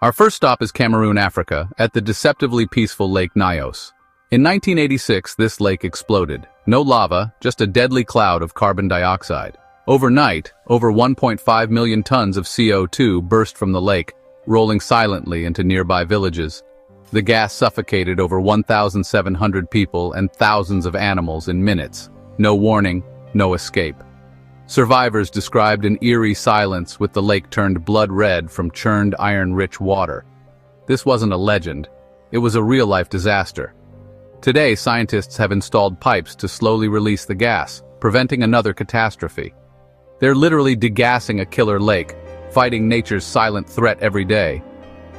Our first stop is Cameroon, Africa, at the deceptively peaceful Lake Nyos. In 1986, this lake exploded. No lava, just a deadly cloud of carbon dioxide. Overnight, over 1.5 million tons of CO2 burst from the lake, rolling silently into nearby villages. The gas suffocated over 1,700 people and thousands of animals in minutes. No warning, no escape. Survivors described an eerie silence with the lake turned blood red from churned iron-rich water. This wasn't a legend. It was a real-life disaster. Today, scientists have installed pipes to slowly release the gas, preventing another catastrophe. They're literally degassing a killer lake, fighting nature's silent threat every day.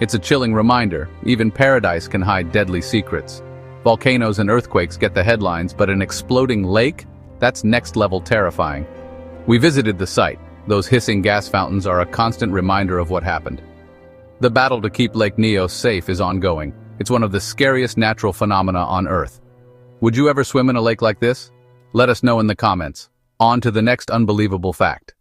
It's a chilling reminder, even paradise can hide deadly secrets. Volcanoes and earthquakes get the headlines, but an exploding lake? That's next-level terrifying. We visited the site. Those hissing gas fountains are a constant reminder of what happened. The battle to keep Lake Nyos safe is ongoing. It's one of the scariest natural phenomena on Earth. Would you ever swim in a lake like this? Let us know in the comments. On to the next unbelievable fact.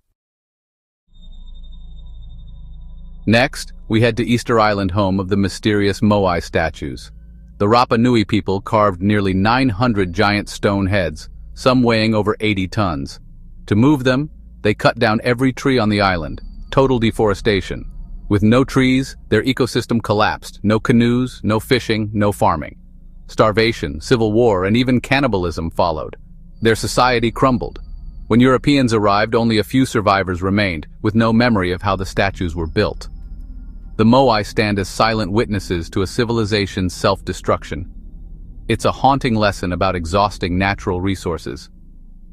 Next, we head to Easter Island, home of the mysterious Moai statues. The Rapa Nui people carved nearly 900 giant stone heads, some weighing over 80 tons. To move them, they cut down every tree on the island. Total deforestation. With no trees, their ecosystem collapsed. No canoes, no fishing, no farming. Starvation, civil war, and even cannibalism followed. Their society crumbled. When Europeans arrived, only a few survivors remained, with no memory of how the statues were built. The Moai stand as silent witnesses to a civilization's self-destruction. It's a haunting lesson about exhausting natural resources.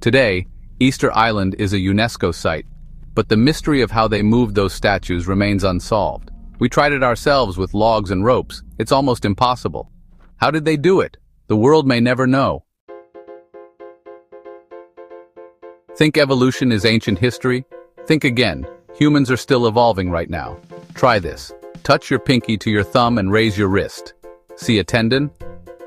Today, Easter Island is a UNESCO site, but the mystery of how they moved those statues remains unsolved. We tried it ourselves with logs and ropes. It's almost impossible. How did they do it? The world may never know. Think evolution is ancient history? Think again. Humans are still evolving right now. Try this. Touch your pinky to your thumb and raise your wrist. See a tendon?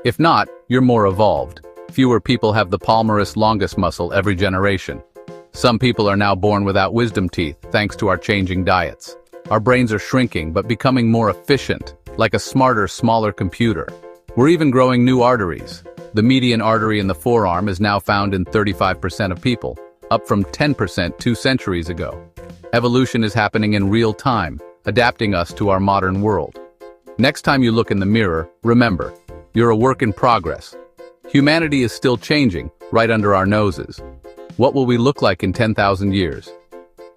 If not, you're more evolved. Fewer people have the palmaris longus muscle every generation. Some people are now born without wisdom teeth, thanks to our changing diets. Our brains are shrinking, but becoming more efficient, like a smarter, smaller computer. We're even growing new arteries. The median artery in the forearm is now found in 35% of people, up from 10% 2 centuries ago. Evolution is happening in real time, adapting us to our modern world. Next time you look in the mirror, remember, you're a work in progress. Humanity is still changing, right under our noses. What will we look like in 10,000 years?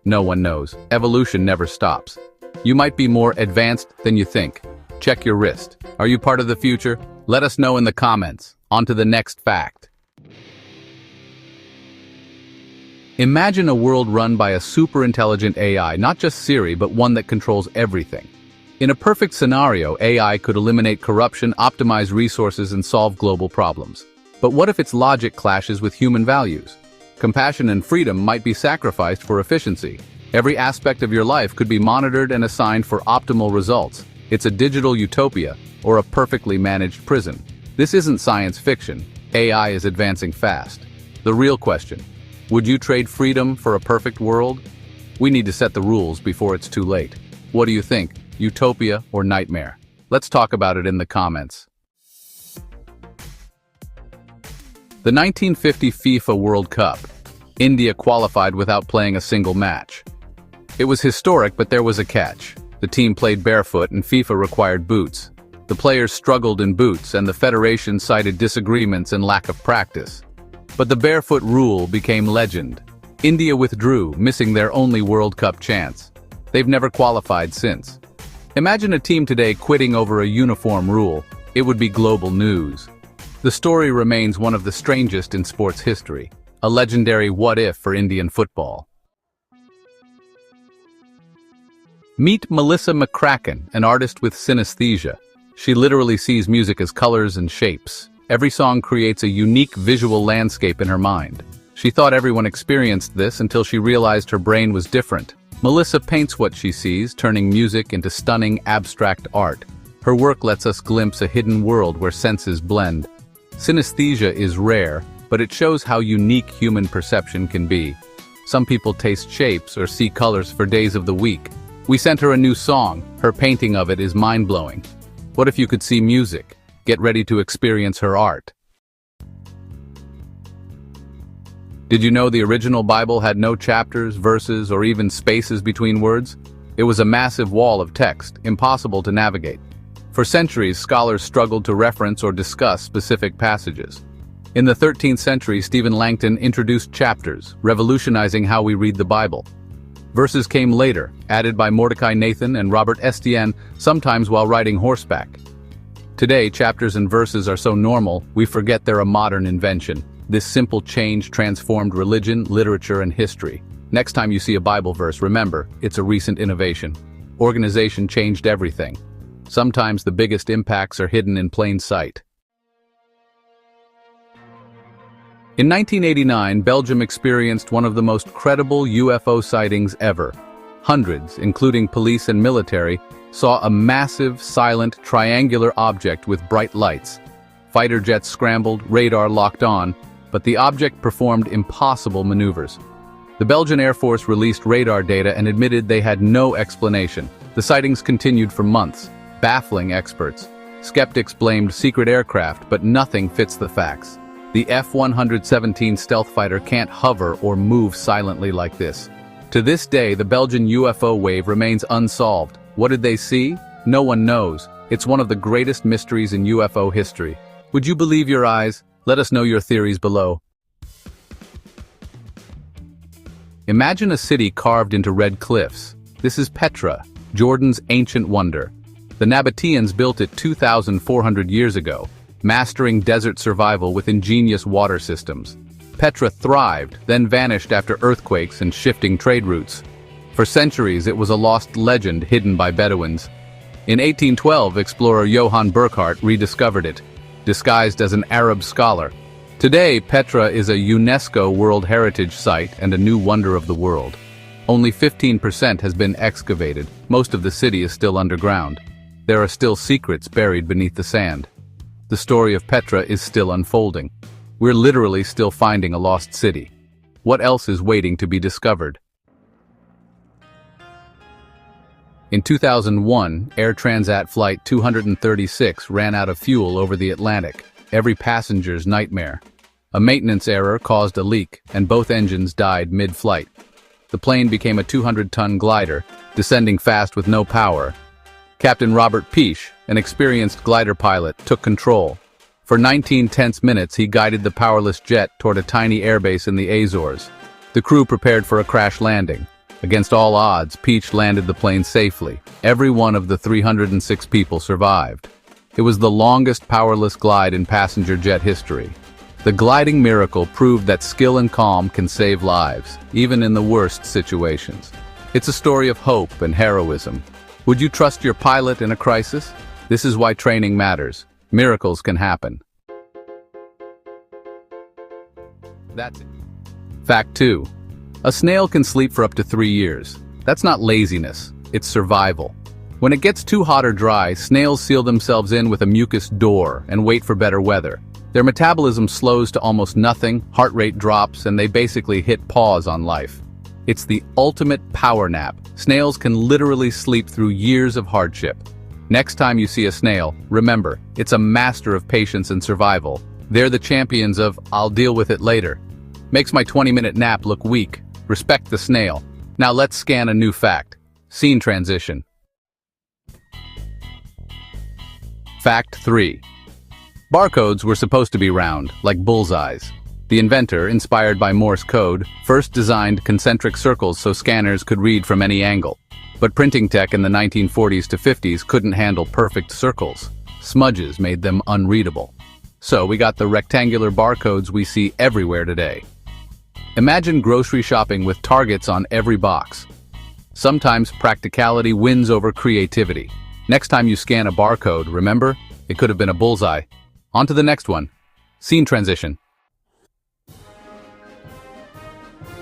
No one knows. Evolution never stops. You might be more advanced than you think. Check your wrist. Are you part of the future? Let us know in the comments. On to the next fact. Imagine a world run by a super-intelligent AI, not just Siri, but one that controls everything. In a perfect scenario, AI could eliminate corruption, optimize resources, and solve global problems. But what if its logic clashes with human values? Compassion and freedom might be sacrificed for efficiency. Every aspect of your life could be monitored and assigned for optimal results. It's a digital utopia, or a perfectly managed prison. This isn't science fiction. AI is advancing fast. The real question: would you trade freedom for a perfect world? We need to set the rules before it's too late. What do you think? Utopia or nightmare? Let's talk about it in the comments. The 1950 FIFA World Cup. India qualified without playing a single match. It was historic, but there was a catch. The team played barefoot and FIFA required boots. The players struggled in boots, and the federation cited disagreements and lack of practice. But the barefoot rule became legend. India withdrew, missing their only World Cup chance. They've never qualified since. Imagine a team today quitting over a uniform rule. It would be global news. The story remains one of the strangest in sports history, a legendary what-if for Indian football. Meet Melissa McCracken, an artist with synesthesia. She literally sees music as colors and shapes. Every song creates a unique visual landscape in her mind. She thought everyone experienced this until she realized her brain was different. Melissa paints what she sees, turning music into stunning, abstract art. Her work lets us glimpse a hidden world where senses blend. Synesthesia is rare, but it shows how unique human perception can be. Some people taste shapes or see colors for days of the week. We sent her a new song. Her painting of it is mind-blowing. What if you could see music? Get ready to experience her art. Did you know the original Bible had no chapters, verses, or even spaces between words? It was a massive wall of text, impossible to navigate. For centuries, scholars struggled to reference or discuss specific passages. In the 13th century, Stephen Langton introduced chapters, revolutionizing how we read the Bible. Verses came later, added by Mordecai Nathan and Robert Estienne, sometimes while riding horseback. Today, chapters and verses are so normal, we forget they're a modern invention. This simple change transformed religion, literature, and history. Next time you see a Bible verse, remember, it's a recent innovation. Organization changed everything. Sometimes the biggest impacts are hidden in plain sight. In 1989, Belgium experienced one of the most credible UFO sightings ever. Hundreds, including police and military, saw a massive, silent, triangular object with bright lights. Fighter jets scrambled, radar locked on, but the object performed impossible maneuvers. The Belgian Air Force released radar data and admitted they had no explanation. The sightings continued for months, baffling experts. Skeptics blamed secret aircraft, but nothing fits the facts. The F-117 stealth fighter can't hover or move silently like this. To this day, the Belgian UFO wave remains unsolved. What did they see? No one knows. It's one of the greatest mysteries in UFO history. Would you believe your eyes? Let us know your theories below. Imagine a city carved into red cliffs. This is Petra, Jordan's ancient wonder. The Nabateans built it 2,400 years ago, mastering desert survival with ingenious water systems. Petra thrived, then vanished after earthquakes and shifting trade routes. For centuries, it was a lost legend hidden by Bedouins. In 1812, explorer Johann Burckhardt rediscovered it, disguised as an Arab scholar. Today, Petra is a UNESCO World Heritage Site and a new wonder of the world. Only 15% has been excavated. Most of the city is still underground. There are still secrets buried beneath the sand. The story of Petra is still unfolding. We're literally still finding a lost city. What else is waiting to be discovered? In 2001, Air Transat Flight 236 ran out of fuel over the Atlantic, every passenger's nightmare. A maintenance error caused a leak, and both engines died mid-flight. The plane became a 200-ton glider, descending fast with no power. Captain Robert Peache, an experienced glider pilot, took control. For 19 tense minutes, he guided the powerless jet toward a tiny airbase in the Azores. The crew prepared for a crash landing. Against all odds, Peache landed the plane safely. Every one of the 306 people survived. It was the longest powerless glide in passenger jet history. The gliding miracle proved that skill and calm can save lives, even in the worst situations. It's a story of hope and heroism. Would you trust your pilot in a crisis? This is why training matters. Miracles can happen. That's it. Fact 2. A snail can sleep for up to 3 years. That's not laziness, it's survival. When it gets too hot or dry, snails seal themselves in with a mucus door and wait for better weather. Their metabolism slows to almost nothing, heart rate drops, and they basically hit pause on life. It's the ultimate power nap. Snails can literally sleep through years of hardship. Next time you see a snail, remember, it's a master of patience and survival. They're the champions of, "I'll deal with it later." Makes my 20-minute nap look weak. Respect the snail. Now let's scan a new fact. Scene transition. Fact 3. Barcodes were supposed to be round, like bullseyes. The inventor, inspired by Morse code, first designed concentric circles so scanners could read from any angle. But printing tech in the 1940s to 50s couldn't handle perfect circles. Smudges made them unreadable. So we got the rectangular barcodes we see everywhere today. Imagine grocery shopping with targets on every box. Sometimes practicality wins over creativity. Next time you scan a barcode, remember, it could have been a bullseye. On to the next one. Scene transition.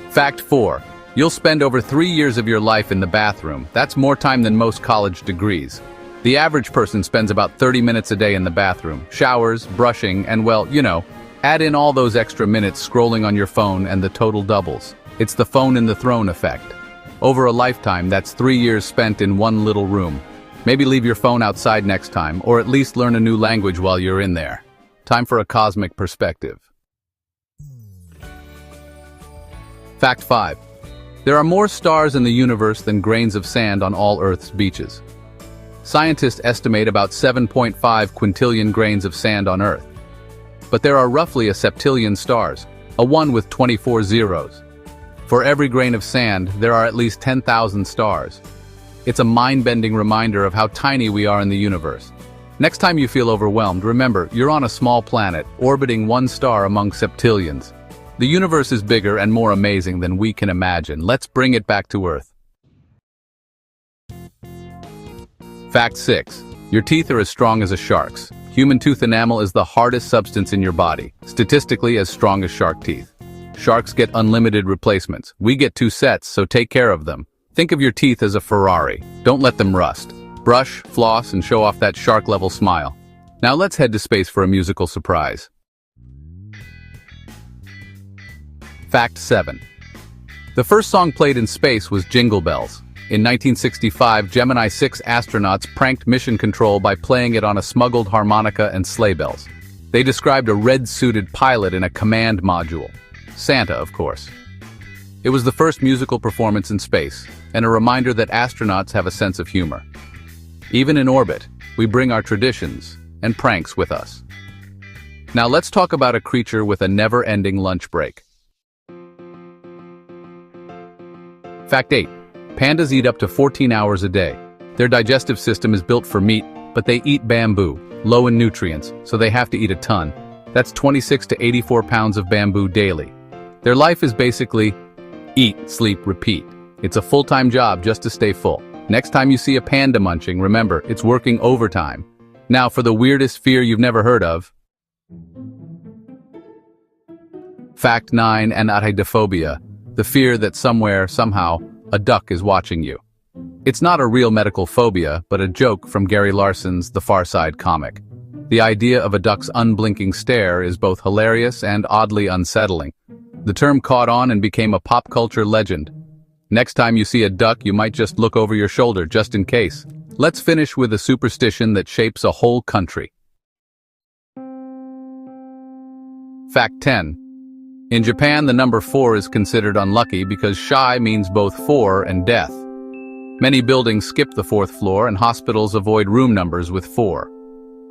Fact 4. You'll spend over 3 years of your life in the bathroom. That's more time than most college degrees. The average person spends about 30 minutes a day in the bathroom. Showers, brushing, and well, add in all those extra minutes scrolling on your phone and the total doubles. It's the phone in the throne effect. Over a lifetime, that's 3 years spent in one little room. Maybe leave your phone outside next time, or at least learn a new language while you're in there. Time for a cosmic perspective. Fact 5. There are more stars in the universe than grains of sand on all Earth's beaches. Scientists estimate about 7.5 quintillion grains of sand on Earth. But there are roughly a septillion stars, a 1 with 24 zeros. For every grain of sand, there are at least 10,000 stars. It's a mind-bending reminder of how tiny we are in the universe. Next time you feel overwhelmed, remember, you're on a small planet, orbiting one star among septillions. The universe is bigger and more amazing than we can imagine. Let's bring it back to Earth. Fact 6. Your teeth are as strong as a shark's. Human tooth enamel is the hardest substance in your body, statistically as strong as shark teeth. Sharks get unlimited replacements. We get 2 sets, so take care of them. Think of your teeth as a Ferrari. Don't let them rust. Brush, floss, and show off that shark-level smile. Now let's head to space for a musical surprise. Fact 7. The first song played in space was Jingle Bells. In 1965, Gemini 6 astronauts pranked mission control by playing it on a smuggled harmonica and sleigh bells. They described a red-suited pilot in a command module. Santa, of course. It was the first musical performance in space, and a reminder that astronauts have a sense of humor. Even in orbit, we bring our traditions and pranks with us. Now let's talk about a creature with a never-ending lunch break. Fact 8. Pandas eat up to 14 hours a day. Their digestive system is built for meat, but they eat bamboo, low in nutrients, so they have to eat a ton. That's 26 to 84 pounds of bamboo daily. Their life is basically eat, sleep, repeat. It's a full-time job just to stay full. Next time you see a panda munching, remember, it's working overtime. Now for the weirdest fear you've never heard of. Fact 9. Anatidophobia. The fear that somewhere, somehow, a duck is watching you. It's not a real medical phobia, but a joke from Gary Larson's The Far Side comic. The idea of a duck's unblinking stare is both hilarious and oddly unsettling. The term caught on and became a pop culture legend. Next time you see a duck, you might just look over your shoulder just in case. Let's finish with a superstition that shapes a whole country. Fact 10. In Japan, the number 4 is considered unlucky because shy means both 4 and death. Many buildings skip the 4th floor and hospitals avoid room numbers with 4.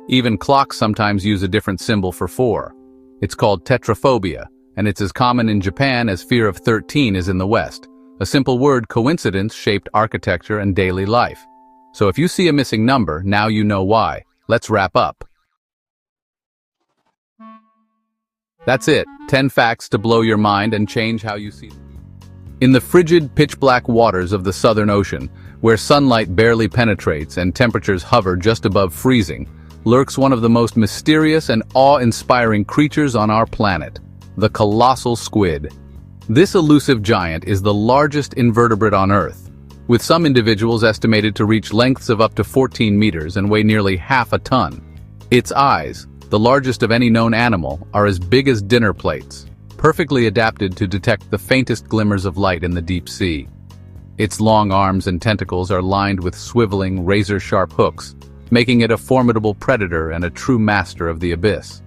Even clocks sometimes use a different symbol for 4. It's called tetraphobia, and it's as common in Japan as fear of 13 is in the West. A simple word, coincidence, shaped architecture and daily life. So if you see a missing number, now you know why. Let's wrap up. That's it. 10 facts to blow your mind and change how you see them. In the frigid, pitch-black waters of the Southern Ocean, where sunlight barely penetrates and temperatures hover just above freezing, lurks one of the most mysterious and awe-inspiring creatures on our planet, the colossal squid. This elusive giant is the largest invertebrate on Earth, with some individuals estimated to reach lengths of up to 14 meters and weigh nearly half a ton. Its eyes, the largest of any known animal, are as big as dinner plates, perfectly adapted to detect the faintest glimmers of light in the deep sea. Its long arms and tentacles are lined with swiveling, razor-sharp hooks, making it a formidable predator and a true master of the abyss.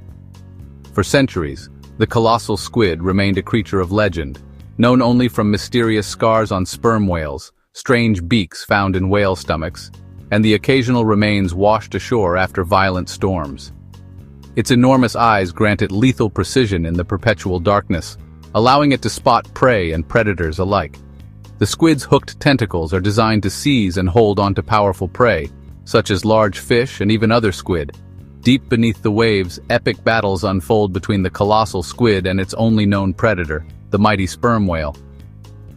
For centuries, the colossal squid remained a creature of legend, known only from mysterious scars on sperm whales, strange beaks found in whale stomachs, and the occasional remains washed ashore after violent storms. Its enormous eyes grant it lethal precision in the perpetual darkness, allowing it to spot prey and predators alike. The squid's hooked tentacles are designed to seize and hold onto powerful prey, such as large fish and even other squid. Deep beneath the waves, epic battles unfold between the colossal squid and its only known predator, the mighty sperm whale.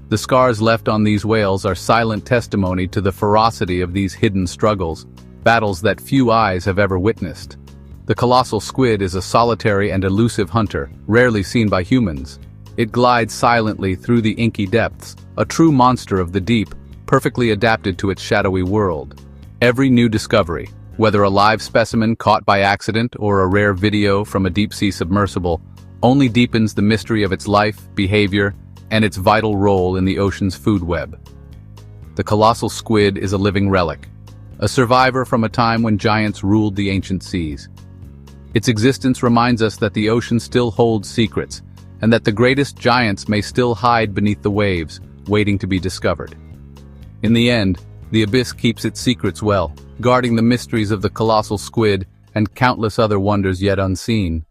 The scars left on these whales are silent testimony to the ferocity of these hidden struggles, battles that few eyes have ever witnessed. The colossal squid is a solitary and elusive hunter, rarely seen by humans. It glides silently through the inky depths, a true monster of the deep, perfectly adapted to its shadowy world. Every new discovery, whether a live specimen caught by accident or a rare video from a deep-sea submersible, only deepens the mystery of its life, behavior, and its vital role in the ocean's food web. the colossal squid is a living relic, a survivor from a time when giants ruled the ancient seas. Its existence reminds us that the ocean still holds secrets, and that the greatest giants may still hide beneath the waves, waiting to be discovered. In the end, the abyss keeps its secrets well, guarding the mysteries of the colossal squid and countless other wonders yet unseen.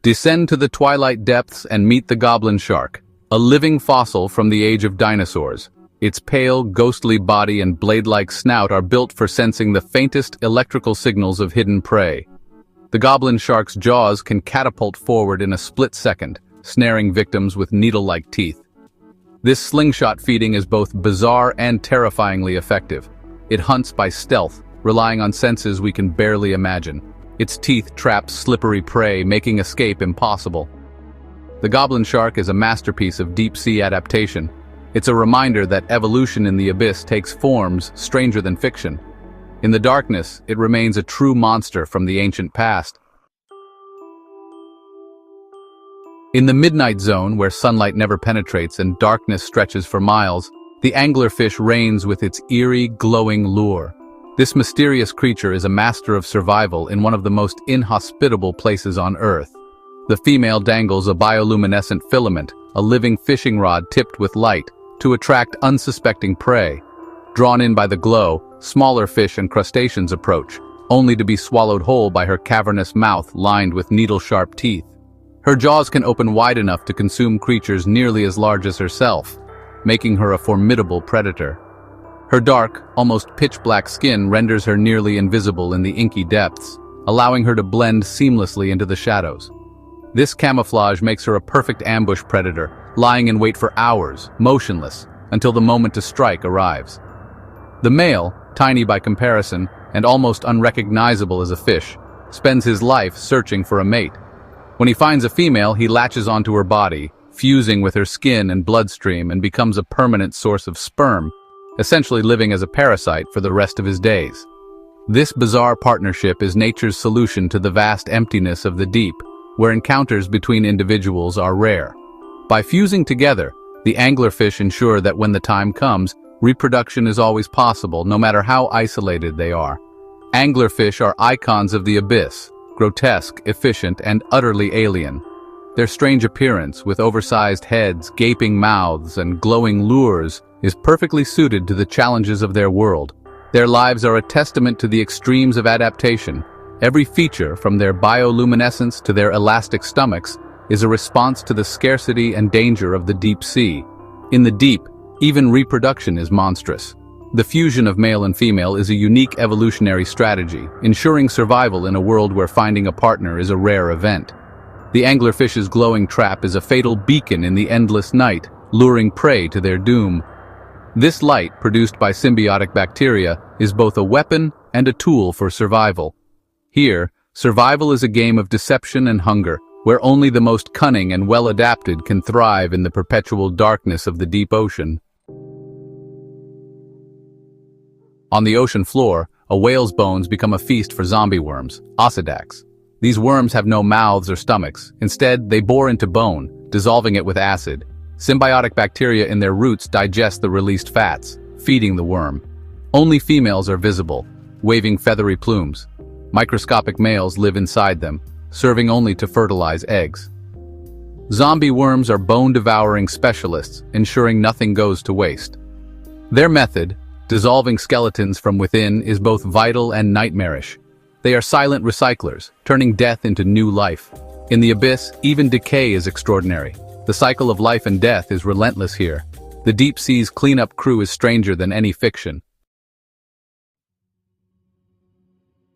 Descend to the twilight depths and meet the goblin shark, a living fossil from the age of dinosaurs. Its pale, ghostly body and blade-like snout are built for sensing the faintest electrical signals of hidden prey. The goblin shark's jaws can catapult forward in a split second, snaring victims with needle-like teeth. This slingshot feeding is both bizarre and terrifyingly effective. It hunts by stealth, relying on senses we can barely imagine. Its teeth trap slippery prey, making escape impossible. The goblin shark is a masterpiece of deep-sea adaptation. It's a reminder that evolution in the abyss takes forms stranger than fiction. In the darkness, it remains a true monster from the ancient past. In the midnight zone, where sunlight never penetrates and darkness stretches for miles, the anglerfish reigns with its eerie, glowing lure. This mysterious creature is a master of survival in one of the most inhospitable places on Earth. The female dangles a bioluminescent filament, a living fishing rod tipped with light, to attract unsuspecting prey. Drawn in by the glow, smaller fish and crustaceans approach, only to be swallowed whole by her cavernous mouth lined with needle-sharp teeth. Her jaws can open wide enough to consume creatures nearly as large as herself, making her a formidable predator. Her dark, almost pitch-black skin renders her nearly invisible in the inky depths, allowing her to blend seamlessly into the shadows. This camouflage makes her a perfect ambush predator, lying in wait for hours, motionless, until the moment to strike arrives. The male, tiny by comparison and almost unrecognizable as a fish, spends his life searching for a mate. When he finds a female, he latches onto her body, fusing with her skin and bloodstream, and becomes a permanent source of sperm, essentially living as a parasite for the rest of his days. This bizarre partnership is nature's solution to the vast emptiness of the deep, where encounters between individuals are rare. By fusing together, the anglerfish ensure that when the time comes, reproduction is always possible, no matter how isolated they are. Anglerfish are icons of the abyss, grotesque, efficient, and utterly alien. Their strange appearance, with oversized heads, gaping mouths, and glowing lures, is perfectly suited to the challenges of their world. Their lives are a testament to the extremes of adaptation. Every feature, from their bioluminescence to their elastic stomachs, is a response to the scarcity and danger of the deep sea. In the deep, even reproduction is monstrous. The fusion of male and female is a unique evolutionary strategy, ensuring survival in a world where finding a partner is a rare event. The anglerfish's glowing trap is a fatal beacon in the endless night, luring prey to their doom. This light, produced by symbiotic bacteria, is both a weapon and a tool for survival. Here, survival is a game of deception and hunger, where only the most cunning and well-adapted can thrive in the perpetual darkness of the deep ocean. On the ocean floor, a whale's bones become a feast for zombie worms, osedacs. These worms have no mouths or stomachs. Instead, they bore into bone, dissolving it with acid. Symbiotic bacteria in their roots digest the released fats, feeding the worm. Only females are visible, waving feathery plumes. Microscopic males live inside them, serving only to fertilize eggs. Zombie worms are bone-devouring specialists, ensuring nothing goes to waste. Their method, dissolving skeletons from within, is both vital and nightmarish. They are silent recyclers, turning death into new life. In the abyss, even decay is extraordinary. The cycle of life and death is relentless here. The deep sea's cleanup crew is stranger than any fiction.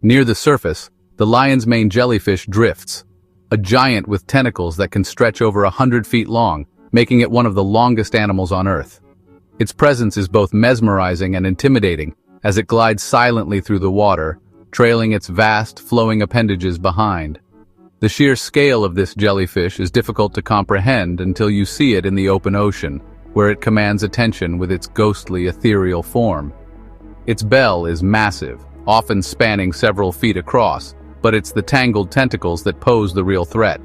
Near the surface, the lion's mane jellyfish drifts, a giant with tentacles that can stretch over 100 feet long, making it one of the longest animals on Earth. Its presence is both mesmerizing and intimidating, as it glides silently through the water, trailing its vast, flowing appendages behind. The sheer scale of this jellyfish is difficult to comprehend until you see it in the open ocean, where it commands attention with its ghostly, ethereal form. Its bell is massive, often spanning several feet across, but it's the tangled tentacles that pose the real threat.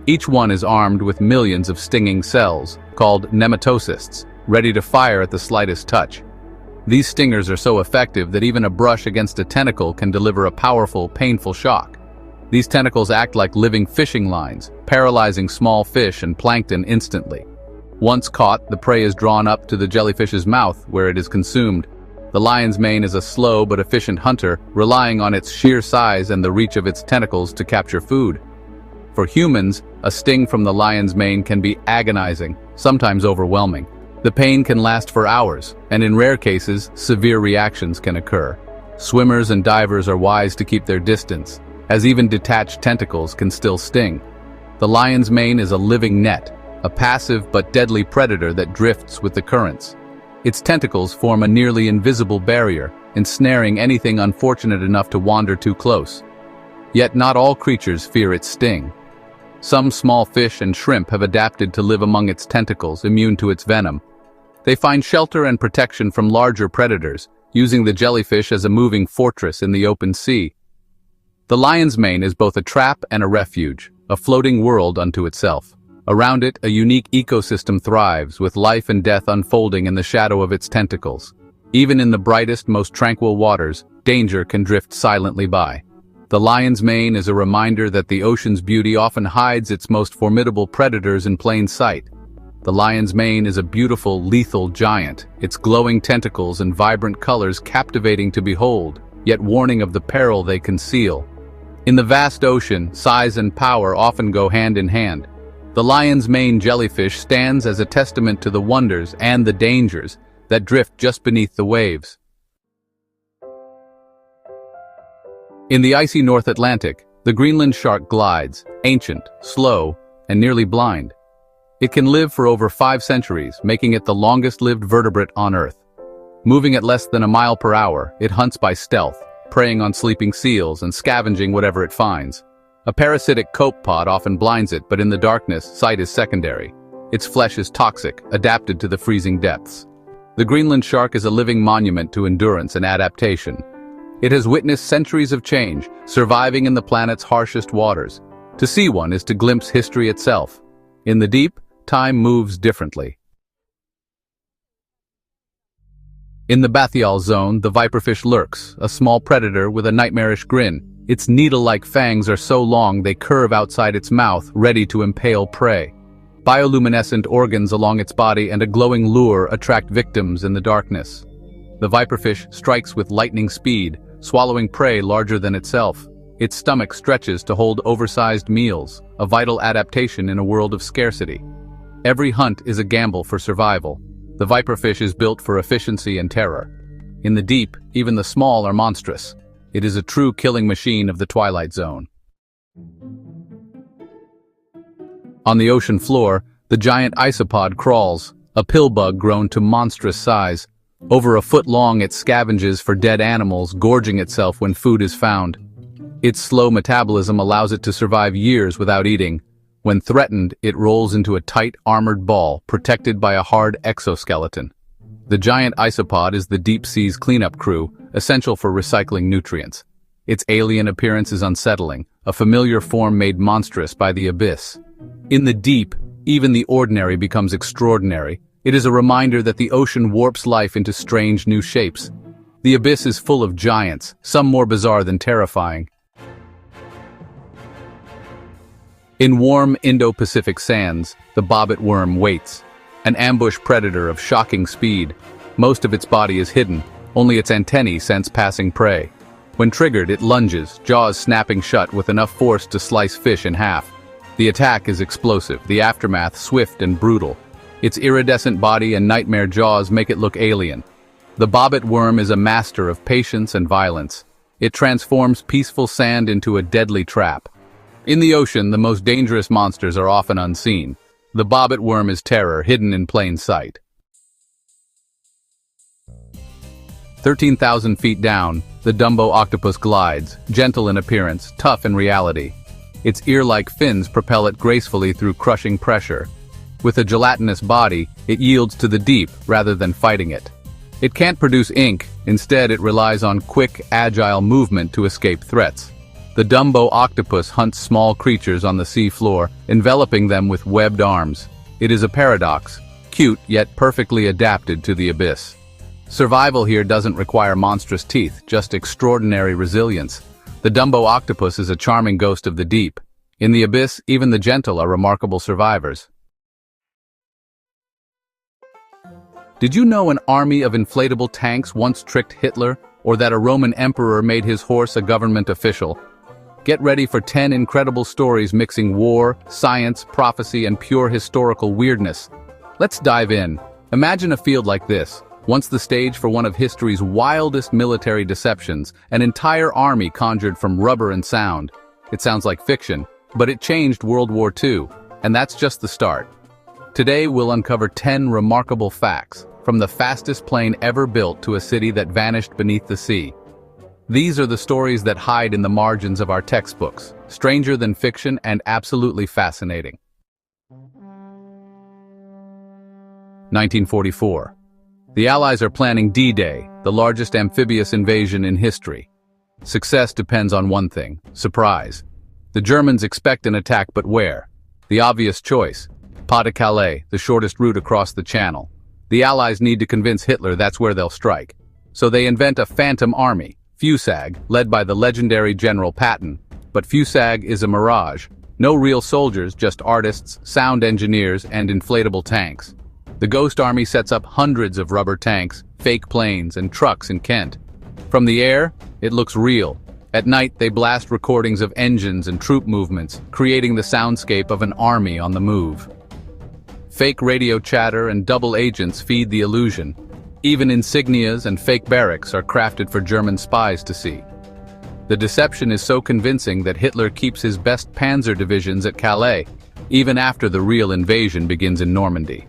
Each one is armed with millions of stinging cells, called nematocysts, ready to fire at the slightest touch. These stingers are so effective that even a brush against a tentacle can deliver a powerful, painful shock. These tentacles act like living fishing lines, paralyzing small fish and plankton instantly. Once caught, the prey is drawn up to the jellyfish's mouth, where it is consumed. The lion's mane is a slow but efficient hunter, relying on its sheer size and the reach of its tentacles to capture food. For humans, a sting from the lion's mane can be agonizing, sometimes overwhelming. The pain can last for hours, and in rare cases, severe reactions can occur. Swimmers and divers are wise to keep their distance, as even detached tentacles can still sting. The lion's mane is a living net, a passive but deadly predator that drifts with the currents. Its tentacles form a nearly invisible barrier, ensnaring anything unfortunate enough to wander too close. Yet not all creatures fear its sting. Some small fish and shrimp have adapted to live among its tentacles, immune to its venom. They find shelter and protection from larger predators, using the jellyfish as a moving fortress in the open sea. The lion's mane is both a trap and a refuge, a floating world unto itself. Around it, a unique ecosystem thrives, with life and death unfolding in the shadow of its tentacles. Even in the brightest, most tranquil waters, danger can drift silently by. The lion's mane is a reminder that the ocean's beauty often hides its most formidable predators in plain sight. The lion's mane is a beautiful, lethal giant, its glowing tentacles and vibrant colors captivating to behold, yet warning of the peril they conceal. In the vast ocean, size and power often go hand in hand. The lion's mane jellyfish stands as a testament to the wonders and the dangers that drift just beneath the waves. In the icy North Atlantic, the Greenland shark glides, ancient, slow, and nearly blind. It can live for over 5 centuries, making it the longest-lived vertebrate on Earth. Moving at less than a mile per hour, it hunts by stealth, preying on sleeping seals and scavenging whatever it finds. A parasitic copepod often blinds it, but in the darkness, sight is secondary. Its flesh is toxic, adapted to the freezing depths. The Greenland shark is a living monument to endurance and adaptation. It has witnessed centuries of change, surviving in the planet's harshest waters. To see one is to glimpse history itself. In the deep, time moves differently. In the bathyal zone, the viperfish lurks, a small predator with a nightmarish grin. Its needle-like fangs are so long they curve outside its mouth, ready to impale prey. Bioluminescent organs along its body and a glowing lure attract victims in the darkness. The viperfish strikes with lightning speed, swallowing prey larger than itself. Its stomach stretches to hold oversized meals, a vital adaptation in a world of scarcity. Every hunt is a gamble for survival. The viperfish is built for efficiency and terror. In the deep, even the small are monstrous. It is a true killing machine of the Twilight Zone. On the ocean floor, the giant isopod crawls, a pill bug grown to monstrous size. Over a foot long, it scavenges for dead animals, gorging itself when food is found. Its slow metabolism allows it to survive years without eating. When threatened, it rolls into a tight, armored ball, protected by a hard exoskeleton. The giant isopod is the deep sea's cleanup crew, essential for recycling nutrients. Its alien appearance is unsettling, a familiar form made monstrous by the abyss. In the deep, even the ordinary becomes extraordinary. It is a reminder that the ocean warps life into strange new shapes. The abyss is full of giants, some more bizarre than terrifying. In warm Indo-Pacific sands, the bobbit worm waits, an ambush predator of shocking speed. Most of its body is hidden, only its antennae sense passing prey. When triggered, it lunges, jaws snapping shut with enough force to slice fish in half. The attack is explosive, the aftermath swift and brutal. Its iridescent body and nightmare jaws make it look alien. The bobbit worm is a master of patience and violence. It transforms peaceful sand into a deadly trap. In the ocean, the most dangerous monsters are often unseen. The bobbit worm is terror, hidden in plain sight. 13,000 feet down, the Dumbo octopus glides, gentle in appearance, tough in reality. Its ear-like fins propel it gracefully through crushing pressure. With a gelatinous body, it yields to the deep rather than fighting it. It can't produce ink, instead it relies on quick, agile movement to escape threats. The Dumbo octopus hunts small creatures on the sea floor, enveloping them with webbed arms. It is a paradox, cute yet perfectly adapted to the abyss. Survival here doesn't require monstrous teeth, just extraordinary resilience. The Dumbo octopus is a charming ghost of the deep. In the abyss, even the gentle are remarkable survivors. Did you know an army of inflatable tanks once tricked Hitler, or that a Roman emperor made his horse a government official? Get ready for 10 incredible stories mixing war, science, prophecy, and pure historical weirdness. Let's dive in. Imagine a field like this, once the stage for one of history's wildest military deceptions, an entire army conjured from rubber and sound. It sounds like fiction, but it changed World War II, and that's just the start. Today we'll uncover 10 remarkable facts, from the fastest plane ever built to a city that vanished beneath the sea. These are the stories that hide in the margins of our textbooks, stranger than fiction and absolutely fascinating. 1944. The Allies are planning D-Day, the largest amphibious invasion in history. Success depends on one thing: surprise. The Germans expect an attack, but where? The obvious choice: Pas-de-Calais, the shortest route across the Channel. The Allies need to convince Hitler that's where they'll strike. So they invent a phantom army, Fusag, led by the legendary General Patton. But Fusag is a mirage. No real soldiers, just artists, sound engineers, and inflatable tanks. The Ghost Army sets up hundreds of rubber tanks, fake planes, and trucks in Kent. From the air, it looks real. At night, they blast recordings of engines and troop movements, creating the soundscape of an army on the move. Fake radio chatter and double agents feed the illusion. Even insignias and fake barracks are crafted for German spies to see. The deception is so convincing that Hitler keeps his best panzer divisions at Calais, even after the real invasion begins in Normandy.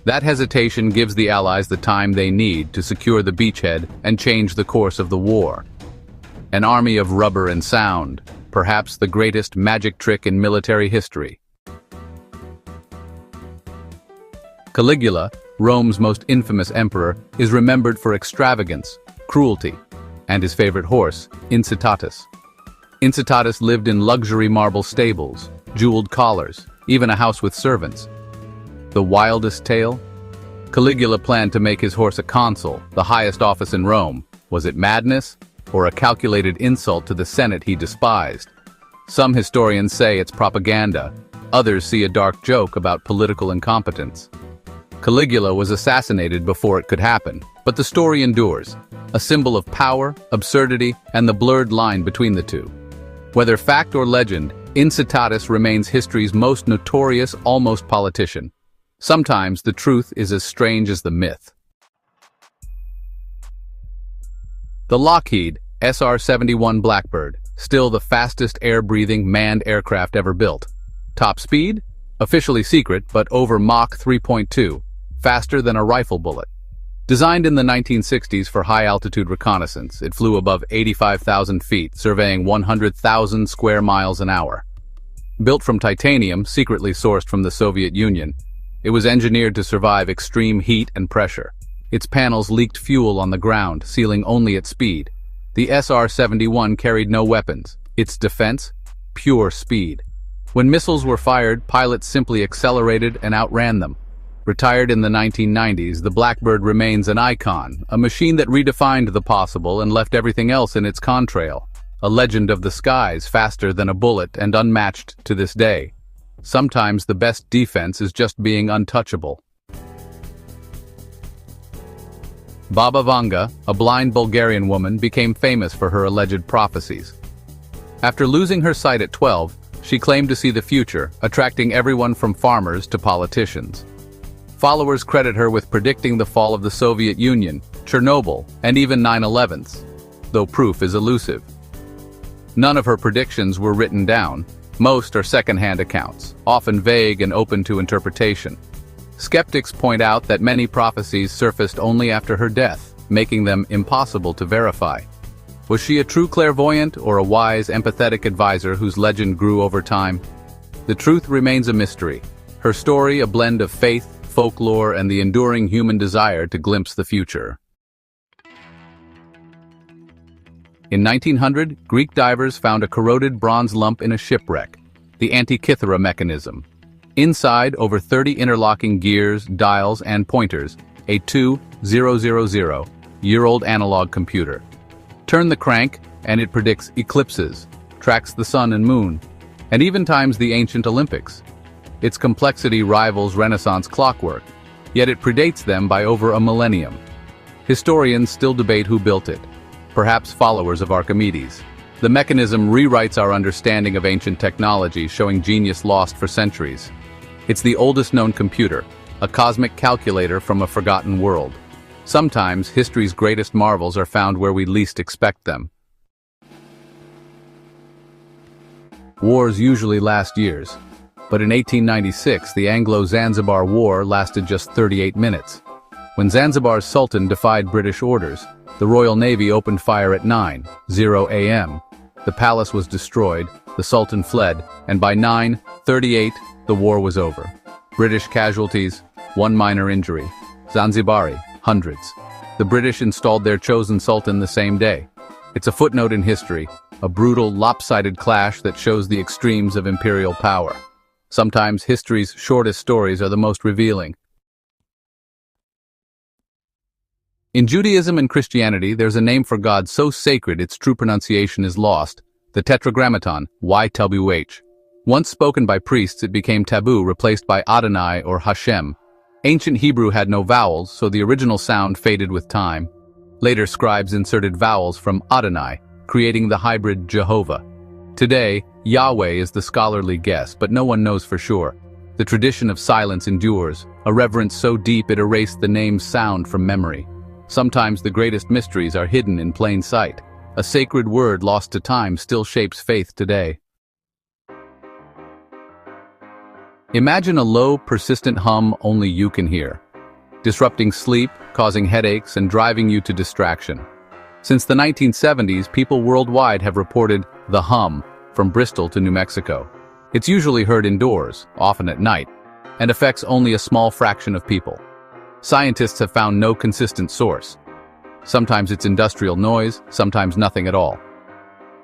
That hesitation gives the Allies the time they need to secure the beachhead and change the course of the war. An army of rubber and sound, perhaps the greatest magic trick in military history. Caligula, Rome's most infamous emperor, is remembered for extravagance, cruelty, and his favorite horse, Incitatus. Incitatus lived in luxury marble stables, jeweled collars, even a house with servants. The wildest tale? Caligula planned to make his horse a consul, the highest office in Rome. Was it madness, or a calculated insult to the Senate he despised? Some historians say it's propaganda. Others see a dark joke about political incompetence. Caligula was assassinated before it could happen, but the story endures, a symbol of power, absurdity, and the blurred line between the two. Whether fact or legend, Incitatus remains history's most notorious almost politician. Sometimes the truth is as strange as the myth. The Lockheed SR-71 Blackbird, still the fastest air-breathing manned aircraft ever built. Top speed? Officially secret, but over Mach 3.2, faster than a rifle bullet. Designed in the 1960s for high-altitude reconnaissance, it flew above 85,000 feet, surveying 100,000 square miles an hour. Built from titanium, secretly sourced from the Soviet Union, it was engineered to survive extreme heat and pressure. Its panels leaked fuel on the ground, sealing only at speed. The SR-71 carried no weapons. Its defense? Pure speed. When missiles were fired, pilots simply accelerated and outran them. Retired in the 1990s, the Blackbird remains an icon, a machine that redefined the possible and left everything else in its contrail. A legend of the skies, faster than a bullet and unmatched to this day. Sometimes the best defense is just being untouchable. Baba Vanga, a blind Bulgarian woman, became famous for her alleged prophecies. After losing her sight at 12, she claimed to see the future, attracting everyone from farmers to politicians. Followers credit her with predicting the fall of the Soviet Union, Chernobyl, and even 9/11s, though proof is elusive. None of her predictions were written down. Most are second-hand accounts, often vague and open to interpretation. Skeptics point out that many prophecies surfaced only after her death, making them impossible to verify. Was she a true clairvoyant or a wise, empathetic advisor whose legend grew over time? The truth remains a mystery. Her story a blend of faith, folklore, and the enduring human desire to glimpse the future. In 1900, Greek divers found a corroded bronze lump in a shipwreck, the Antikythera mechanism. Inside, over 30 interlocking gears, dials, and pointers, a 2000-year-old analog computer. Turn the crank, and it predicts eclipses, tracks the sun and moon, and even times the ancient Olympics. Its complexity rivals Renaissance clockwork, yet it predates them by over a millennium. Historians still debate who built it, perhaps followers of Archimedes. The mechanism rewrites our understanding of ancient technology, showing genius lost for centuries. It's the oldest known computer, a cosmic calculator from a forgotten world. Sometimes, history's greatest marvels are found where we least expect them. Wars usually last years, but in 1896, the Anglo-Zanzibar War lasted just 38 minutes. When Zanzibar's Sultan defied British orders, the Royal Navy opened fire at 9:00 a.m. The palace was destroyed, the Sultan fled, and by 9:38, the war was over. British casualties, 1 minor injury. Zanzibari, hundreds. The British installed their chosen Sultan the same day. It's a footnote in history, a brutal, lopsided clash that shows the extremes of imperial power. Sometimes history's shortest stories are the most revealing. In Judaism and Christianity, there's a name for God so sacred its true pronunciation is lost, the Tetragrammaton, YWH. Once spoken by priests, it became taboo, replaced by Adonai or Hashem. Ancient Hebrew had no vowels, so the original sound faded with time. Later scribes inserted vowels from Adonai, creating the hybrid Jehovah. Today, Yahweh is the scholarly guess, but no one knows for sure. The tradition of silence endures, a reverence so deep it erased the name's sound from memory. Sometimes the greatest mysteries are hidden in plain sight. A sacred word lost to time still shapes faith today. Imagine a low, persistent hum only you can hear, disrupting sleep, causing headaches, and driving you to distraction. Since the 1970s, people worldwide have reported the hum from Bristol to New Mexico. It's usually heard indoors, often at night, and affects only a small fraction of people. Scientists have found no consistent source. Sometimes it's industrial noise, sometimes nothing at all.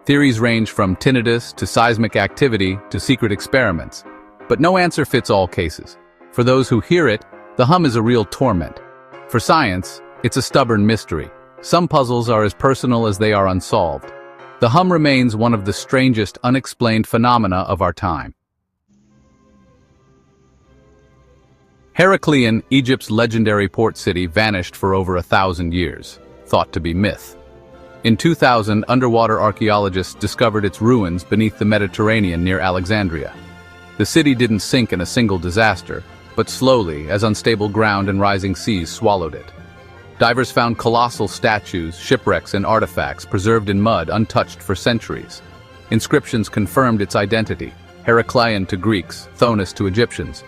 Theories range from tinnitus to seismic activity to secret experiments, but no answer fits all cases. For those who hear it, the hum is a real torment. For science, it's a stubborn mystery. Some puzzles are as personal as they are unsolved. The hum remains one of the strangest unexplained phenomena of our time. Heraklion, Egypt's legendary port city, vanished for over 1,000 years, thought to be myth. In 2000, underwater archaeologists discovered its ruins beneath the Mediterranean near Alexandria. The city didn't sink in a single disaster, but slowly, as unstable ground and rising seas swallowed it. Divers found colossal statues, shipwrecks, and artifacts preserved in mud untouched for centuries. Inscriptions confirmed its identity, Heraklion to Greeks, Thonis to Egyptians.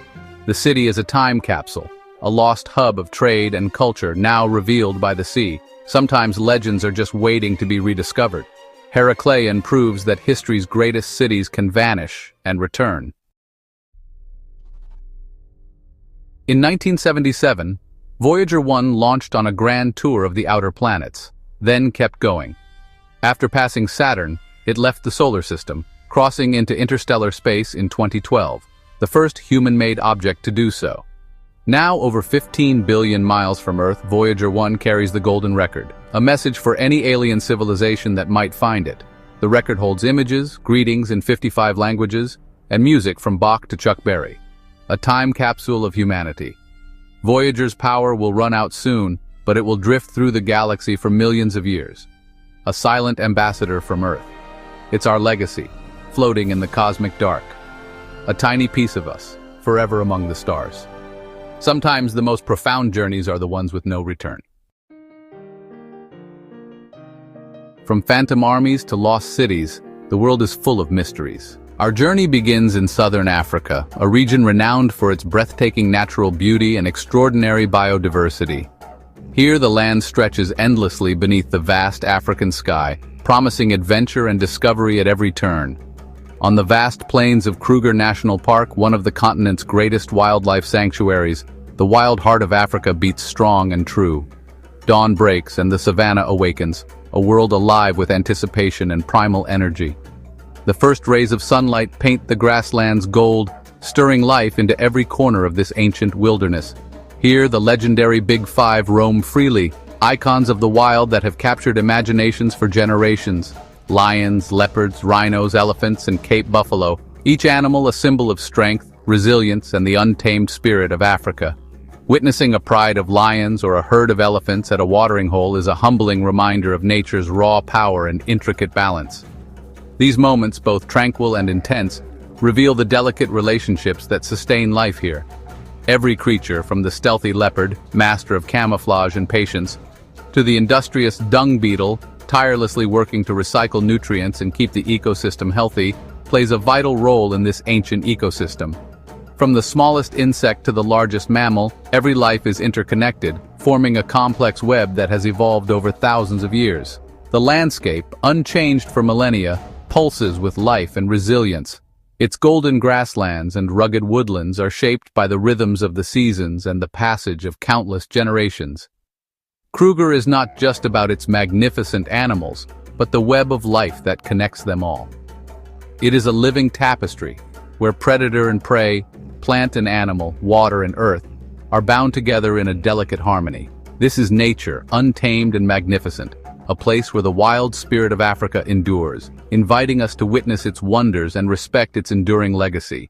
The city is a time capsule, a lost hub of trade and culture now revealed by the sea. Sometimes legends are just waiting to be rediscovered. Heraklion proves that history's greatest cities can vanish and return. In 1977, Voyager 1 launched on a grand tour of the outer planets, then kept going. After passing Saturn, it left the solar system, crossing into interstellar space in 2012, the first human-made object to do so. Now, over 15 billion miles from Earth, Voyager 1 carries the golden record, a message for any alien civilization that might find it. The record holds images, greetings in 55 languages, and music from Bach to Chuck Berry. A time capsule of humanity. Voyager's power will run out soon, but it will drift through the galaxy for millions of years. A silent ambassador from Earth. It's our legacy, floating in the cosmic dark. A tiny piece of us, forever among the stars. Sometimes the most profound journeys are the ones with no return. From phantom armies to lost cities, the world is full of mysteries. Our journey begins in southern Africa, a region renowned for its breathtaking natural beauty and extraordinary biodiversity. Here, the land stretches endlessly beneath the vast African sky, promising adventure and discovery at every turn. On the vast plains of Kruger National Park, one of the continent's greatest wildlife sanctuaries, the wild heart of Africa beats strong and true. Dawn breaks and the savanna awakens, a world alive with anticipation and primal energy. The first rays of sunlight paint the grasslands gold, stirring life into every corner of this ancient wilderness. Here, the legendary Big Five roam freely, icons of the wild that have captured imaginations for generations. Lions, leopards, rhinos, elephants, and Cape buffalo, each animal a symbol of strength, resilience, and the untamed spirit of Africa. Witnessing a pride of lions or a herd of elephants at a watering hole is a humbling reminder of nature's raw power and intricate balance. These moments, both tranquil and intense, reveal the delicate relationships that sustain life here. Every creature, from the stealthy leopard, master of camouflage and patience, to the industrious dung beetle, tirelessly working to recycle nutrients and keep the ecosystem healthy, plays a vital role in this ancient ecosystem. From the smallest insect to the largest mammal, every life is interconnected, forming a complex web that has evolved over thousands of years. The landscape, unchanged for millennia, pulses with life and resilience. Its golden grasslands and rugged woodlands are shaped by the rhythms of the seasons and the passage of countless generations. Kruger is not just about its magnificent animals, but the web of life that connects them all. It is a living tapestry, where predator and prey, plant and animal, water and earth, are bound together in a delicate harmony. This is nature, untamed and magnificent, a place where the wild spirit of Africa endures, inviting us to witness its wonders and respect its enduring legacy.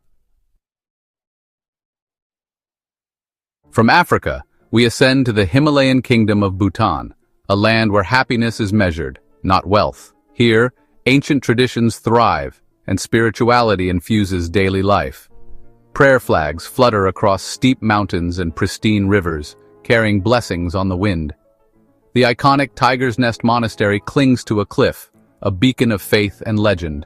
From Africa, we ascend to the Himalayan kingdom of Bhutan, a land where happiness is measured, not wealth. Here, ancient traditions thrive, and spirituality infuses daily life. Prayer flags flutter across steep mountains and pristine rivers, carrying blessings on the wind. The iconic Tiger's Nest Monastery clings to a cliff, a beacon of faith and legend.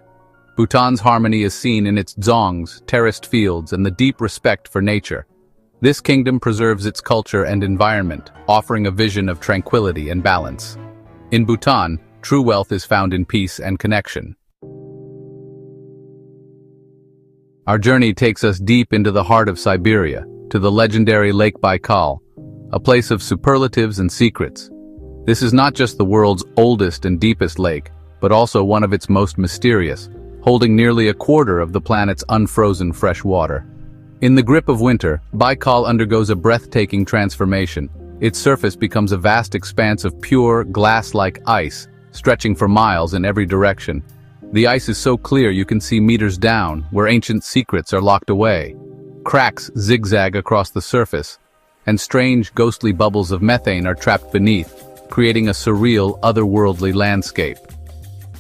Bhutan's harmony is seen in its dzongs, terraced fields, and the deep respect for nature. This kingdom preserves its culture and environment, offering a vision of tranquility and balance. In Bhutan, true wealth is found in peace and connection. Our journey takes us deep into the heart of Siberia, to the legendary Lake Baikal, a place of superlatives and secrets. This is not just the world's oldest and deepest lake, but also one of its most mysterious, holding nearly a quarter of the planet's unfrozen fresh water. In the grip of winter, Baikal undergoes a breathtaking transformation. Its surface becomes a vast expanse of pure, glass-like ice, stretching for miles in every direction. The ice is so clear you can see meters down, where ancient secrets are locked away. Cracks zigzag across the surface, and strange, ghostly bubbles of methane are trapped beneath, creating a surreal, otherworldly landscape.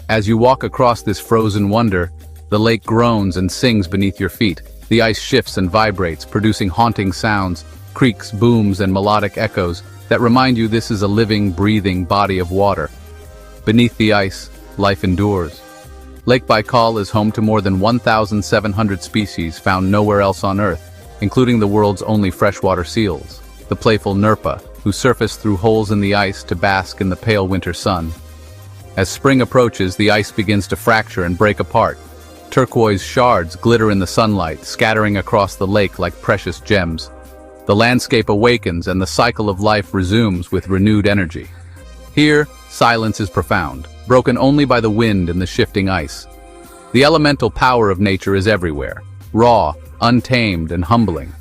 As you walk across this frozen wonder, the lake groans and sings beneath your feet. The ice shifts and vibrates, producing haunting sounds, creaks, booms, and melodic echoes that remind you this is a living, breathing body of water. Beneath the ice, life endures. Lake Baikal is home to more than 1,700 species found nowhere else on Earth, including the world's only freshwater seals, the playful Nerpa, who surface through holes in the ice to bask in the pale winter sun. As spring approaches, the ice begins to fracture and break apart. Turquoise shards glitter in the sunlight, scattering across the lake like precious gems. The landscape awakens and the cycle of life resumes with renewed energy. Here, silence is profound, broken only by the wind and the shifting ice. The elemental power of nature is everywhere, raw, untamed, and humbling.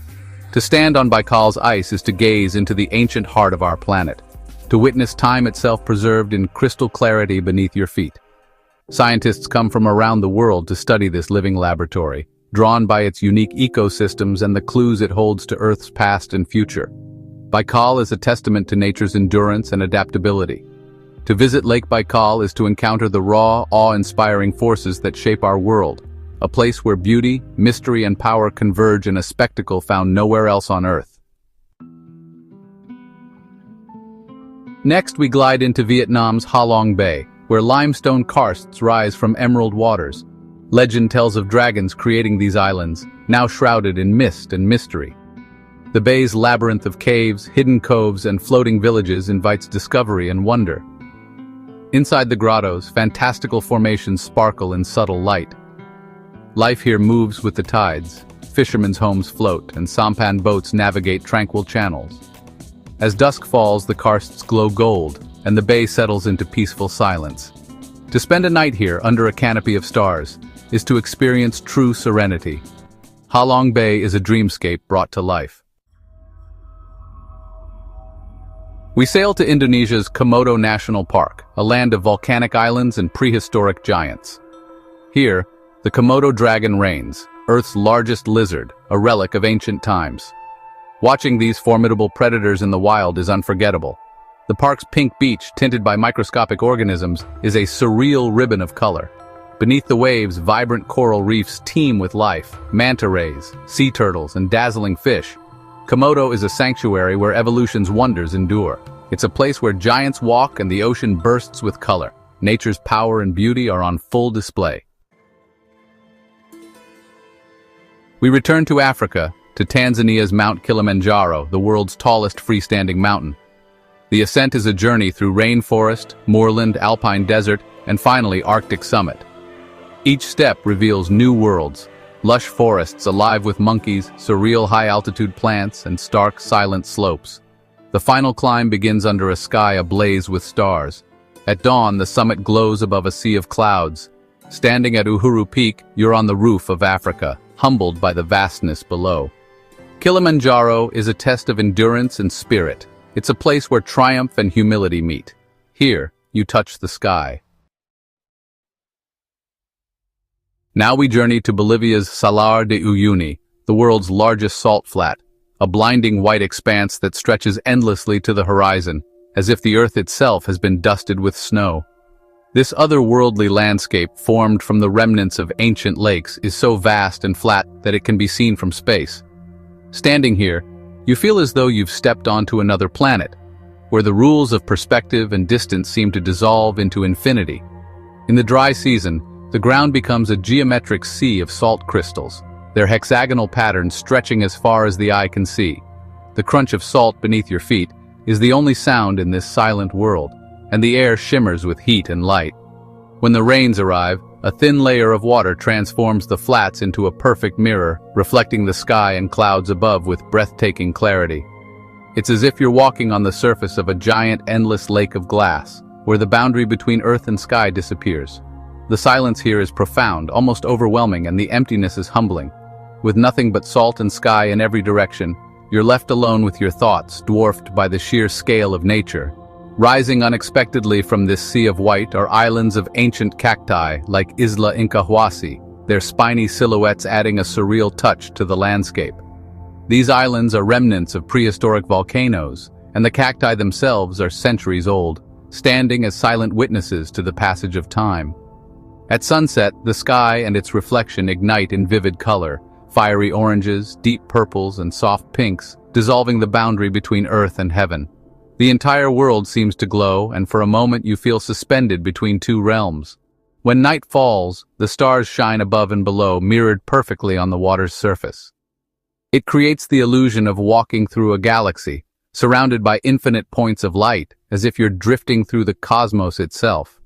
To stand on Baikal's ice is to gaze into the ancient heart of our planet, to witness time itself preserved in crystal clarity beneath your feet. Scientists come from around the world to study this living laboratory, drawn by its unique ecosystems and the clues it holds to Earth's past and future. Baikal is a testament to nature's endurance and adaptability. To visit Lake Baikal is to encounter the raw, awe-inspiring forces that shape our world, a place where beauty, mystery, and power converge in a spectacle found nowhere else on Earth. Next, we glide into Vietnam's Ha Long Bay, where limestone karsts rise from emerald waters. Legend tells of dragons creating these islands, now shrouded in mist and mystery. The bay's labyrinth of caves, hidden coves, and floating villages invites discovery and wonder. Inside the grottos, fantastical formations sparkle in subtle light. Life here moves with the tides. Fishermen's homes float, and sampan boats navigate tranquil channels. As dusk falls, the karsts glow gold, and the bay settles into peaceful silence. To spend a night here under a canopy of stars is to experience true serenity. Halong Bay is a dreamscape brought to life. We sail to Indonesia's Komodo National Park, a land of volcanic islands and prehistoric giants. Here, the Komodo dragon reigns, Earth's largest lizard, a relic of ancient times. Watching these formidable predators in the wild is unforgettable. The park's pink beach, tinted by microscopic organisms, is a surreal ribbon of color. Beneath the waves, vibrant coral reefs teem with life, manta rays, sea turtles, and dazzling fish. Komodo is a sanctuary where evolution's wonders endure. It's a place where giants walk and the ocean bursts with color. Nature's power and beauty are on full display. We return to Africa, to Tanzania's Mount Kilimanjaro, the world's tallest freestanding mountain. The ascent is a journey through rainforest, moorland, alpine desert, and finally Arctic summit. Each step reveals new worlds, lush forests alive with monkeys, surreal high-altitude plants, and stark, silent slopes. The final climb begins under a sky ablaze with stars. At dawn, the summit glows above a sea of clouds. Standing at Uhuru Peak, you're on the roof of Africa, humbled by the vastness below. Kilimanjaro is a test of endurance and spirit. It's a place where triumph and humility meet. Here, you touch the sky. Now we journey to Bolivia's Salar de Uyuni, the world's largest salt flat, a blinding white expanse that stretches endlessly to the horizon, as if the earth itself has been dusted with snow. This otherworldly landscape, formed from the remnants of ancient lakes, is so vast and flat that it can be seen from space. Standing here, you feel as though you've stepped onto another planet, where the rules of perspective and distance seem to dissolve into infinity. In the dry season, the ground becomes a geometric sea of salt crystals, their hexagonal patterns stretching as far as the eye can see. The crunch of salt beneath your feet is the only sound in this silent world, and the air shimmers with heat and light. When the rains arrive, a thin layer of water transforms the flats into a perfect mirror, reflecting the sky and clouds above with breathtaking clarity. It's as if you're walking on the surface of a giant, endless lake of glass, where the boundary between earth and sky disappears. The silence here is profound, almost overwhelming, and the emptiness is humbling. With nothing but salt and sky in every direction, you're left alone with your thoughts, dwarfed by the sheer scale of nature. Rising unexpectedly from this sea of white are islands of ancient cacti like Isla Incahuasi, their spiny silhouettes adding a surreal touch to the landscape. These islands are remnants of prehistoric volcanoes, and the cacti themselves are centuries old, standing as silent witnesses to the passage of time. At sunset, the sky and its reflection ignite in vivid color, fiery oranges, deep purples, and soft pinks, dissolving the boundary between earth and heaven. The entire world seems to glow, and for a moment you feel suspended between two realms. When night falls, the stars shine above and below, mirrored perfectly on the water's surface. It creates the illusion of walking through a galaxy, surrounded by infinite points of light, as if you're drifting through the cosmos itself.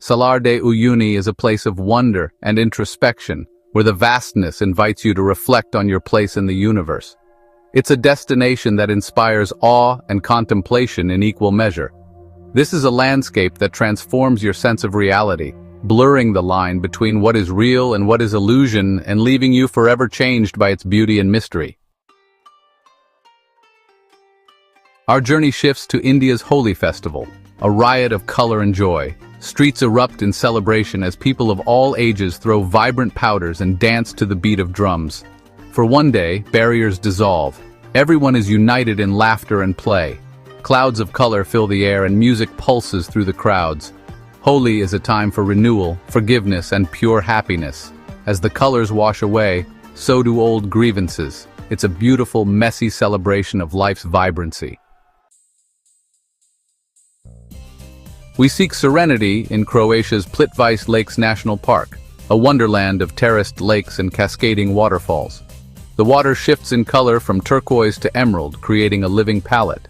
Salar de Uyuni is a place of wonder and introspection, where the vastness invites you to reflect on your place in the universe. It's a destination that inspires awe and contemplation in equal measure. This is a landscape that transforms your sense of reality, blurring the line between what is real and what is illusion and leaving you forever changed by its beauty and mystery. Our journey shifts to India's Holi festival, a riot of color and joy. Streets erupt in celebration as people of all ages throw vibrant powders and dance to the beat of drums. For one day, barriers dissolve. Everyone is united in laughter and play. Clouds of color fill the air and music pulses through the crowds. Holi is a time for renewal, forgiveness, and pure happiness. As the colors wash away, so do old grievances. It's a beautiful, messy celebration of life's vibrancy. We seek serenity in Croatia's Plitvice Lakes National Park, a wonderland of terraced lakes and cascading waterfalls. The water shifts in color from turquoise to emerald, creating a living palette.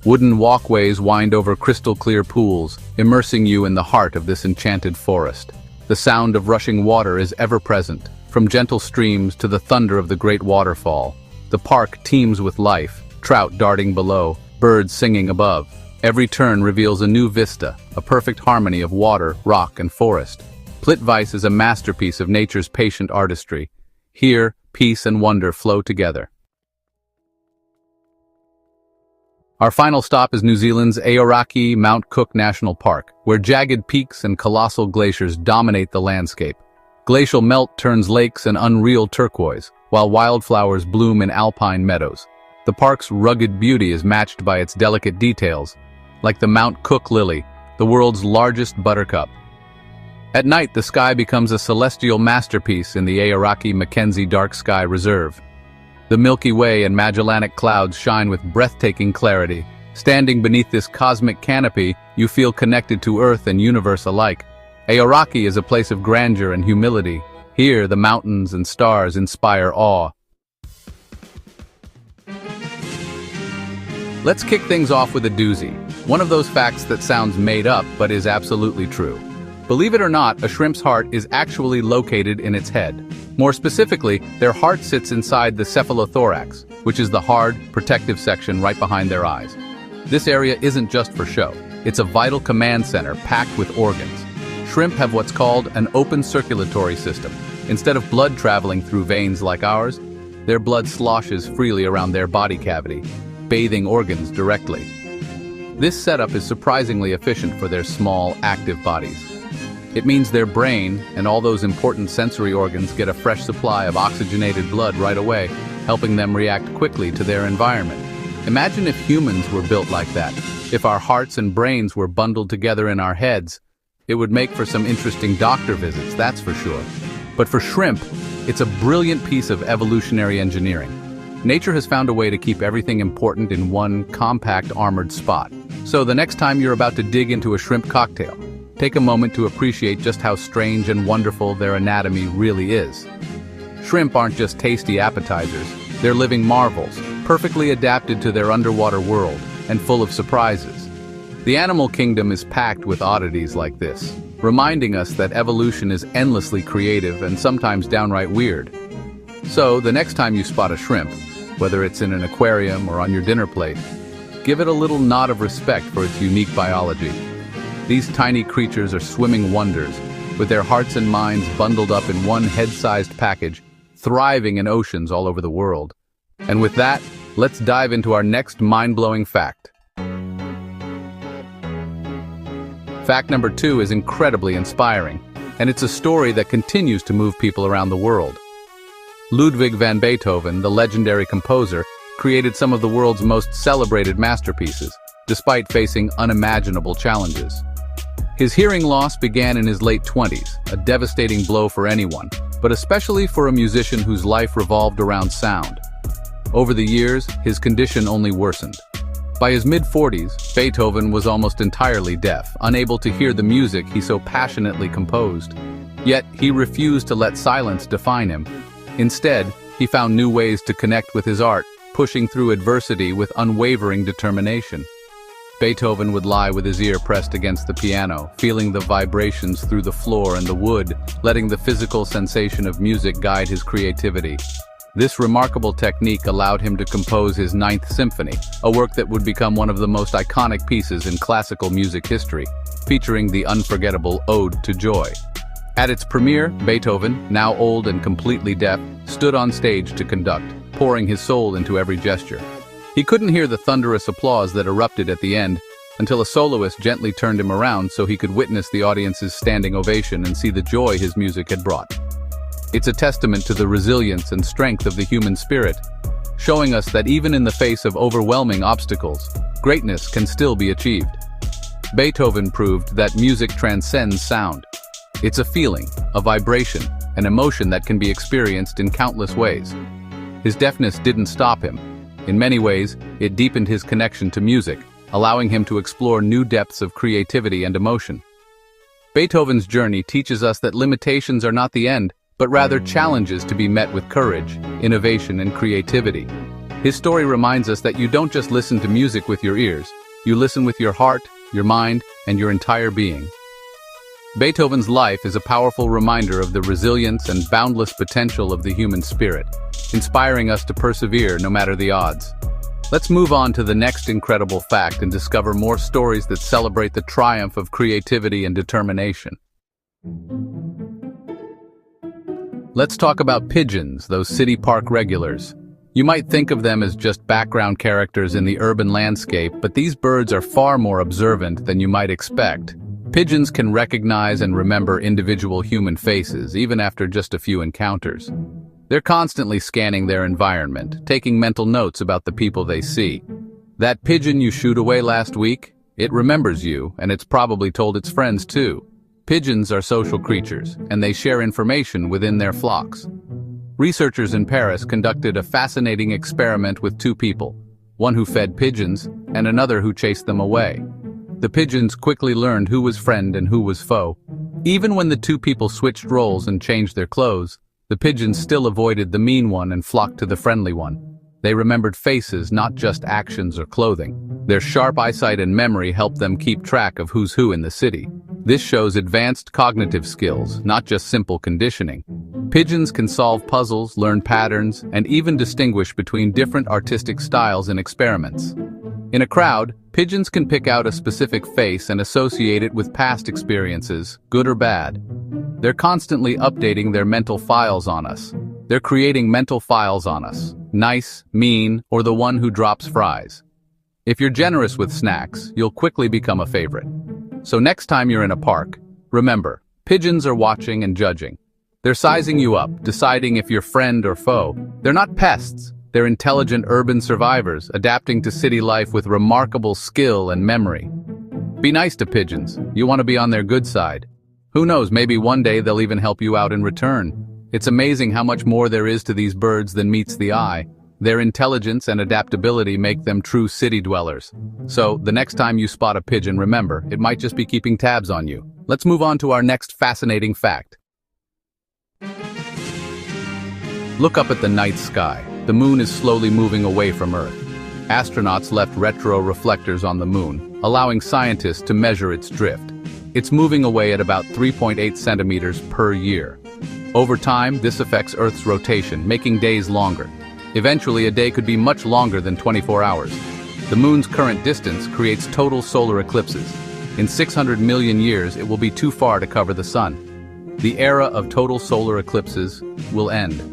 Wooden walkways wind over crystal-clear pools, immersing you in the heart of this enchanted forest. The sound of rushing water is ever present, from gentle streams to the thunder of the great waterfall. The park teems with life, trout darting below, birds singing above. Every turn reveals a new vista, a perfect harmony of water, rock, and forest. Plitvice is a masterpiece of nature's patient artistry. Here, peace and wonder flow together. Our final stop is New Zealand's Aoraki Mount Cook National Park, where jagged peaks and colossal glaciers dominate the landscape. Glacial melt turns lakes an unreal turquoise, while wildflowers bloom in alpine meadows. The park's rugged beauty is matched by its delicate details, like the Mount Cook lily, the world's largest buttercup. At night, the sky becomes a celestial masterpiece in the Aoraki Mackenzie Dark Sky Reserve. The Milky Way and Magellanic Clouds shine with breathtaking clarity. Standing beneath this cosmic canopy, you feel connected to Earth and universe alike. Aoraki is a place of grandeur and humility. Here, the mountains and stars inspire awe. Let's kick things off with a doozy. One of those facts that sounds made up but is absolutely true. Believe it or not, a shrimp's heart is actually located in its head. More specifically, their heart sits inside the cephalothorax, which is the hard, protective section right behind their eyes. This area isn't just for show. It's a vital command center packed with organs. Shrimp have what's called an open circulatory system. Instead of blood traveling through veins like ours, their blood sloshes freely around their body cavity, bathing organs directly. This setup is surprisingly efficient for their small, active bodies. It means their brain and all those important sensory organs get a fresh supply of oxygenated blood right away, helping them react quickly to their environment. Imagine if humans were built like that. If our hearts and brains were bundled together in our heads, it would make for some interesting doctor visits, that's for sure. But for shrimp, it's a brilliant piece of evolutionary engineering. Nature has found a way to keep everything important in one compact armored spot. So the next time you're about to dig into a shrimp cocktail, take a moment to appreciate just how strange and wonderful their anatomy really is. Shrimp aren't just tasty appetizers, they're living marvels, perfectly adapted to their underwater world and full of surprises. The animal kingdom is packed with oddities like this, reminding us that evolution is endlessly creative and sometimes downright weird. So, the next time you spot a shrimp, whether it's in an aquarium or on your dinner plate, give it a little nod of respect for its unique biology. These tiny creatures are swimming wonders, with their hearts and minds bundled up in one head-sized package, thriving in oceans all over the world. And with that, let's dive into our next mind-blowing fact. Fact number 2 is incredibly inspiring, and it's a story that continues to move people around the world. Ludwig van Beethoven, the legendary composer, created some of the world's most celebrated masterpieces, despite facing unimaginable challenges. His hearing loss began in his late 20s, a devastating blow for anyone, but especially for a musician whose life revolved around sound. Over the years, his condition only worsened. By his mid-40s, Beethoven was almost entirely deaf, unable to hear the music he so passionately composed. Yet, he refused to let silence define him. Instead, he found new ways to connect with his art, pushing through adversity with unwavering determination. Beethoven would lie with his ear pressed against the piano, feeling the vibrations through the floor and the wood, letting the physical sensation of music guide his creativity. This remarkable technique allowed him to compose his Ninth Symphony, a work that would become one of the most iconic pieces in classical music history, featuring the unforgettable Ode to Joy. At its premiere, Beethoven, now old and completely deaf, stood on stage to conduct, pouring his soul into every gesture. He couldn't hear the thunderous applause that erupted at the end, until a soloist gently turned him around so he could witness the audience's standing ovation and see the joy his music had brought. It's a testament to the resilience and strength of the human spirit, showing us that even in the face of overwhelming obstacles, greatness can still be achieved. Beethoven proved that music transcends sound. It's a feeling, a vibration, an emotion that can be experienced in countless ways. His deafness didn't stop him. In many ways, it deepened his connection to music, allowing him to explore new depths of creativity and emotion. Beethoven's journey teaches us that limitations are not the end, but rather challenges to be met with courage, innovation, and creativity. His story reminds us that you don't just listen to music with your ears, you listen with your heart, your mind, and your entire being. Beethoven's life is a powerful reminder of the resilience and boundless potential of the human spirit, inspiring us to persevere no matter the odds. Let's move on to the next incredible fact and discover more stories that celebrate the triumph of creativity and determination. Let's talk about pigeons, those city park regulars. You might think of them as just background characters in the urban landscape, but these birds are far more observant than you might expect. Pigeons can recognize and remember individual human faces, even after just a few encounters. They're constantly scanning their environment, taking mental notes about the people they see. That pigeon you shooed away last week, it remembers you, and it's probably told its friends too. Pigeons are social creatures, and they share information within their flocks. Researchers in Paris conducted a fascinating experiment with two people, one who fed pigeons and another who chased them away. The pigeons quickly learned who was friend and who was foe. Even when the two people switched roles and changed their clothes, the pigeons still avoided the mean one and flocked to the friendly one. They remembered faces, not just actions or clothing. Their sharp eyesight and memory helped them keep track of who's who in the city. This shows advanced cognitive skills, not just simple conditioning. Pigeons can solve puzzles, learn patterns, and even distinguish between different artistic styles in experiments. In a crowd, pigeons can pick out a specific face and associate it with past experiences, good or bad. They're constantly updating their mental files on us. They're creating mental files on us. Nice, mean, or the one who drops fries. If you're generous with snacks, you'll quickly become a favorite. So next time you're in a park, remember, pigeons are watching and judging. They're sizing you up, deciding if you're friend or foe. They're not pests. They're intelligent urban survivors, adapting to city life with remarkable skill and memory. Be nice to pigeons. You want to be on their good side. Who knows, maybe one day they'll even help you out in return. It's amazing how much more there is to these birds than meets the eye. Their intelligence and adaptability make them true city dwellers. So, the next time you spot a pigeon, remember, it might just be keeping tabs on you. Let's move on to our next fascinating fact. Look up at the night sky. The moon is slowly moving away from Earth. Astronauts left retro-reflectors on the moon, allowing scientists to measure its drift. It's moving away at about 3.8 centimeters per year. Over time, this affects Earth's rotation, making days longer. Eventually, a day could be much longer than 24 hours. The moon's current distance creates total solar eclipses. In 600 million years, it will be too far to cover the sun. The era of total solar eclipses will end.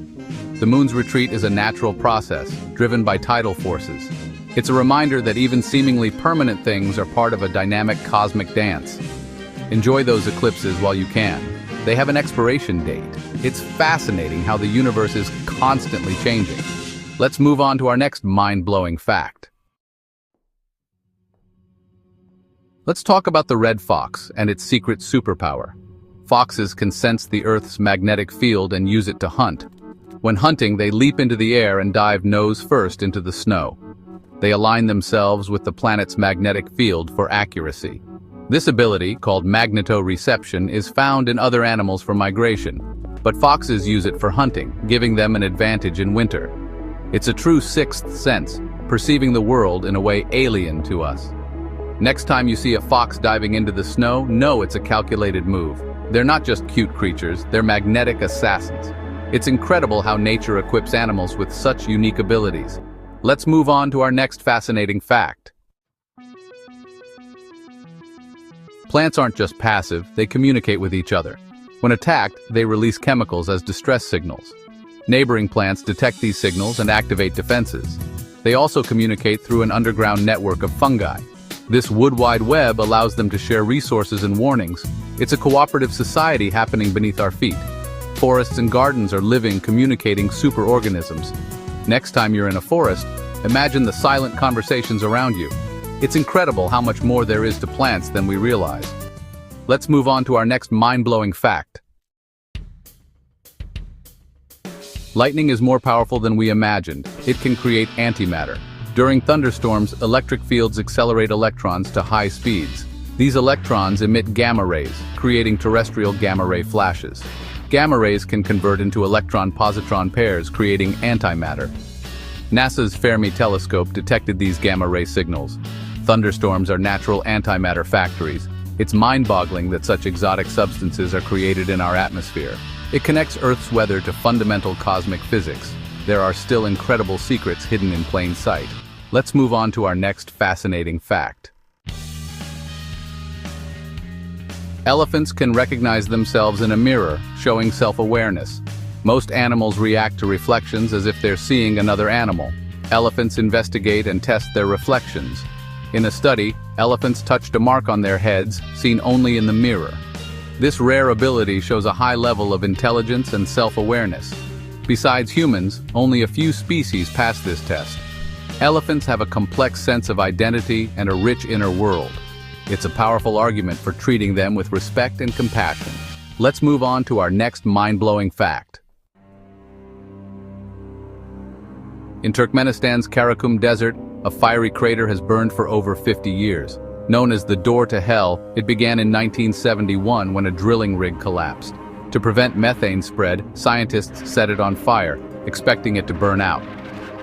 The moon's retreat is a natural process, driven by tidal forces. It's a reminder that even seemingly permanent things are part of a dynamic cosmic dance. Enjoy those eclipses while you can. They have an expiration date. It's fascinating how the universe is constantly changing. Let's move on to our next mind-blowing fact. Let's talk about the red fox and its secret superpower. Foxes can sense the Earth's magnetic field and use it to hunt. When hunting, they leap into the air and dive nose first into the snow. They align themselves with the planet's magnetic field for accuracy. This ability, called magnetoreception, is found in other animals for migration, but foxes use it for hunting, giving them an advantage in winter. It's a true sixth sense, perceiving the world in a way alien to us. Next time you see a fox diving into the snow, know it's a calculated move. They're not just cute creatures, they're magnetic assassins. It's incredible how nature equips animals with such unique abilities. Let's move on to our next fascinating fact. Plants aren't just passive, they communicate with each other. When attacked, they release chemicals as distress signals. Neighboring plants detect these signals and activate defenses. They also communicate through an underground network of fungi. This wood wide web allows them to share resources and warnings. It's a cooperative society happening beneath our feet. Forests and gardens are living, communicating superorganisms. Next time you're in a forest, imagine the silent conversations around you. It's incredible how much more there is to plants than we realize. Let's move on to our next mind-blowing fact. Lightning is more powerful than we imagined. It can create antimatter. During thunderstorms, electric fields accelerate electrons to high speeds. These electrons emit gamma rays, creating terrestrial gamma ray flashes. Gamma rays can convert into electron-positron pairs, creating antimatter. NASA's Fermi telescope detected these gamma ray signals. Thunderstorms are natural antimatter factories. It's mind-boggling that such exotic substances are created in our atmosphere. It connects Earth's weather to fundamental cosmic physics. There are still incredible secrets hidden in plain sight. Let's move on to our next fascinating fact. Elephants can recognize themselves in a mirror, showing self-awareness. Most animals react to reflections as if they're seeing another animal. Elephants investigate and test their reflections. In a study, elephants touched a mark on their heads, seen only in the mirror. This rare ability shows a high level of intelligence and self-awareness. Besides humans, only a few species pass this test. Elephants have a complex sense of identity and a rich inner world. It's a powerful argument for treating them with respect and compassion. Let's move on to our next mind-blowing fact. In Turkmenistan's Karakum Desert, a fiery crater has burned for over 50 years. Known as the Door to Hell, it began in 1971 when a drilling rig collapsed. To prevent methane spread, scientists set it on fire, expecting it to burn out.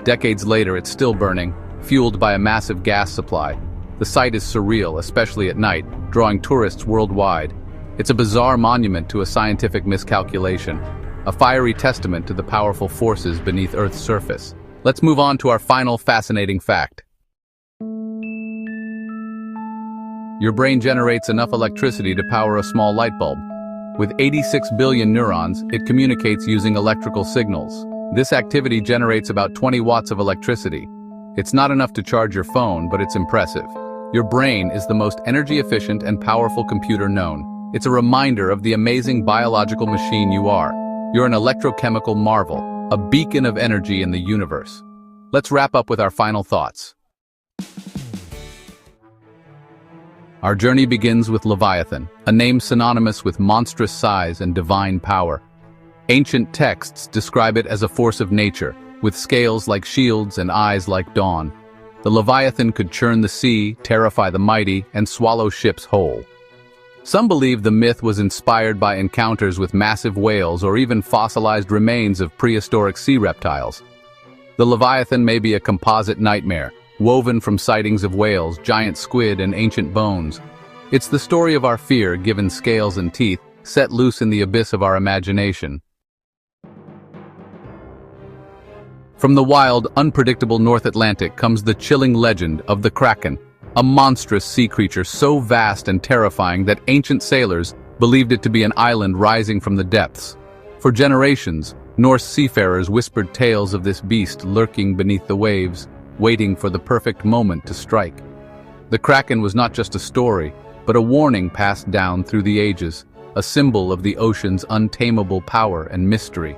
Decades later, it's still burning, fueled by a massive gas supply. The sight is surreal, especially at night, drawing tourists worldwide. It's a bizarre monument to a scientific miscalculation, a fiery testament to the powerful forces beneath Earth's surface. Let's move on to our final fascinating fact. Your brain generates enough electricity to power a small light bulb. With 86 billion neurons, it communicates using electrical signals. This activity generates about 20 watts of electricity. It's not enough to charge your phone, but it's impressive. Your brain is the most energy-efficient and powerful computer known. It's a reminder of the amazing biological machine you are. You're an electrochemical marvel, a beacon of energy in the universe. Let's wrap up with our final thoughts. Our journey begins with Leviathan, a name synonymous with monstrous size and divine power. Ancient texts describe it as a force of nature, with scales like shields and eyes like dawn. The Leviathan could churn the sea, terrify the mighty, and swallow ships whole. Some believe the myth was inspired by encounters with massive whales or even fossilized remains of prehistoric sea reptiles. The Leviathan may be a composite nightmare, woven from sightings of whales, giant squid, and ancient bones. It's the story of our fear given scales and teeth, set loose in the abyss of our imagination. From the wild, unpredictable North Atlantic comes the chilling legend of the Kraken, a monstrous sea creature so vast and terrifying that ancient sailors believed it to be an island rising from the depths. For generations, Norse seafarers whispered tales of this beast lurking beneath the waves, waiting for the perfect moment to strike. The Kraken was not just a story, but a warning passed down through the ages, a symbol of the ocean's untamable power and mystery.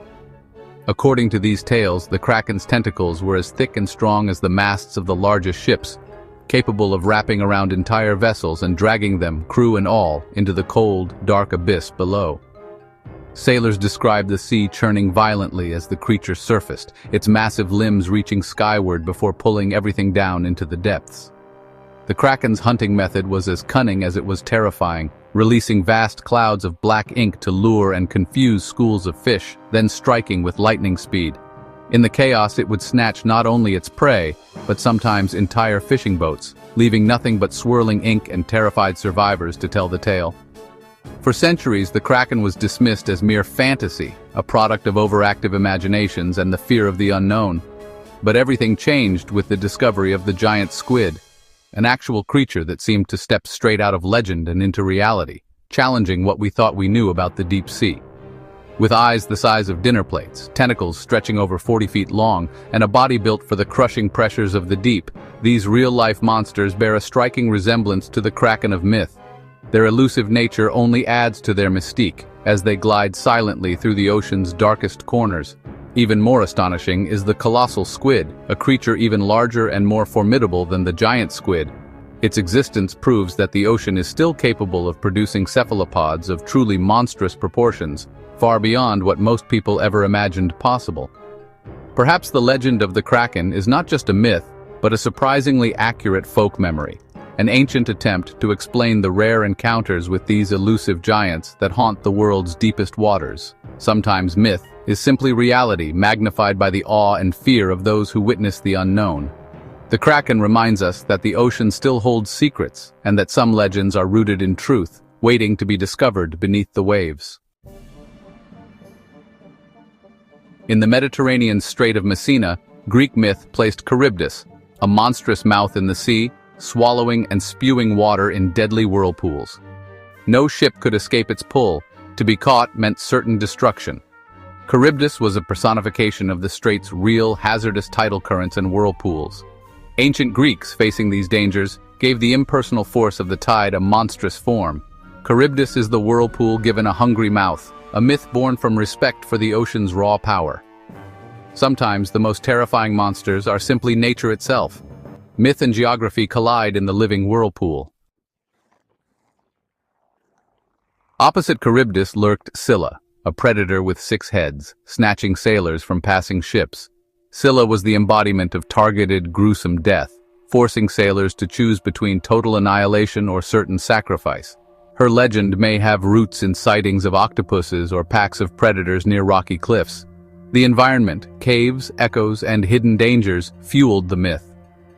According to these tales, the Kraken's tentacles were as thick and strong as the masts of the largest ships, capable of wrapping around entire vessels and dragging them, crew and all, into the cold, dark abyss below. Sailors described the sea churning violently as the creature surfaced, its massive limbs reaching skyward before pulling everything down into the depths. The Kraken's hunting method was as cunning as it was terrifying, releasing vast clouds of black ink to lure and confuse schools of fish, then striking with lightning speed. In the chaos, it would snatch not only its prey, but sometimes entire fishing boats, leaving nothing but swirling ink and terrified survivors to tell the tale. For centuries, the Kraken was dismissed as mere fantasy, a product of overactive imaginations and the fear of the unknown. But everything changed with the discovery of the giant squid, an actual creature that seemed to step straight out of legend and into reality, challenging what we thought we knew about the deep sea. With eyes the size of dinner plates, tentacles stretching over 40 feet long, and a body built for the crushing pressures of the deep, these real-life monsters bear a striking resemblance to the Kraken of myth. Their elusive nature only adds to their mystique, as they glide silently through the ocean's darkest corners. Even more astonishing is the colossal squid, a creature even larger and more formidable than the giant squid. Its existence proves that the ocean is still capable of producing cephalopods of truly monstrous proportions, far beyond what most people ever imagined possible. Perhaps the legend of the Kraken is not just a myth, but a surprisingly accurate folk memory, an ancient attempt to explain the rare encounters with these elusive giants that haunt the world's deepest waters. Sometimes myth is simply reality magnified by the awe and fear of those who witness the unknown. The Kraken reminds us that the ocean still holds secrets, and that some legends are rooted in truth, waiting to be discovered beneath the waves. In the Mediterranean Strait of Messina, Greek myth placed Charybdis, a monstrous mouth in the sea, swallowing and spewing water in deadly whirlpools. No ship could escape its pull. To be caught meant certain destruction. Charybdis was a personification of the strait's real, hazardous tidal currents and whirlpools. Ancient Greeks, facing these dangers, gave the impersonal force of the tide a monstrous form. Charybdis is the whirlpool given a hungry mouth, a myth born from respect for the ocean's raw power. Sometimes the most terrifying monsters are simply nature itself. Myth and geography collide in the living whirlpool. Opposite Charybdis lurked Scylla, a predator with 6 heads, snatching sailors from passing ships. Scylla was the embodiment of targeted, gruesome death, forcing sailors to choose between total annihilation or certain sacrifice. Her legend may have roots in sightings of octopuses or packs of predators near rocky cliffs. The environment, caves, echoes, and hidden dangers fueled the myth.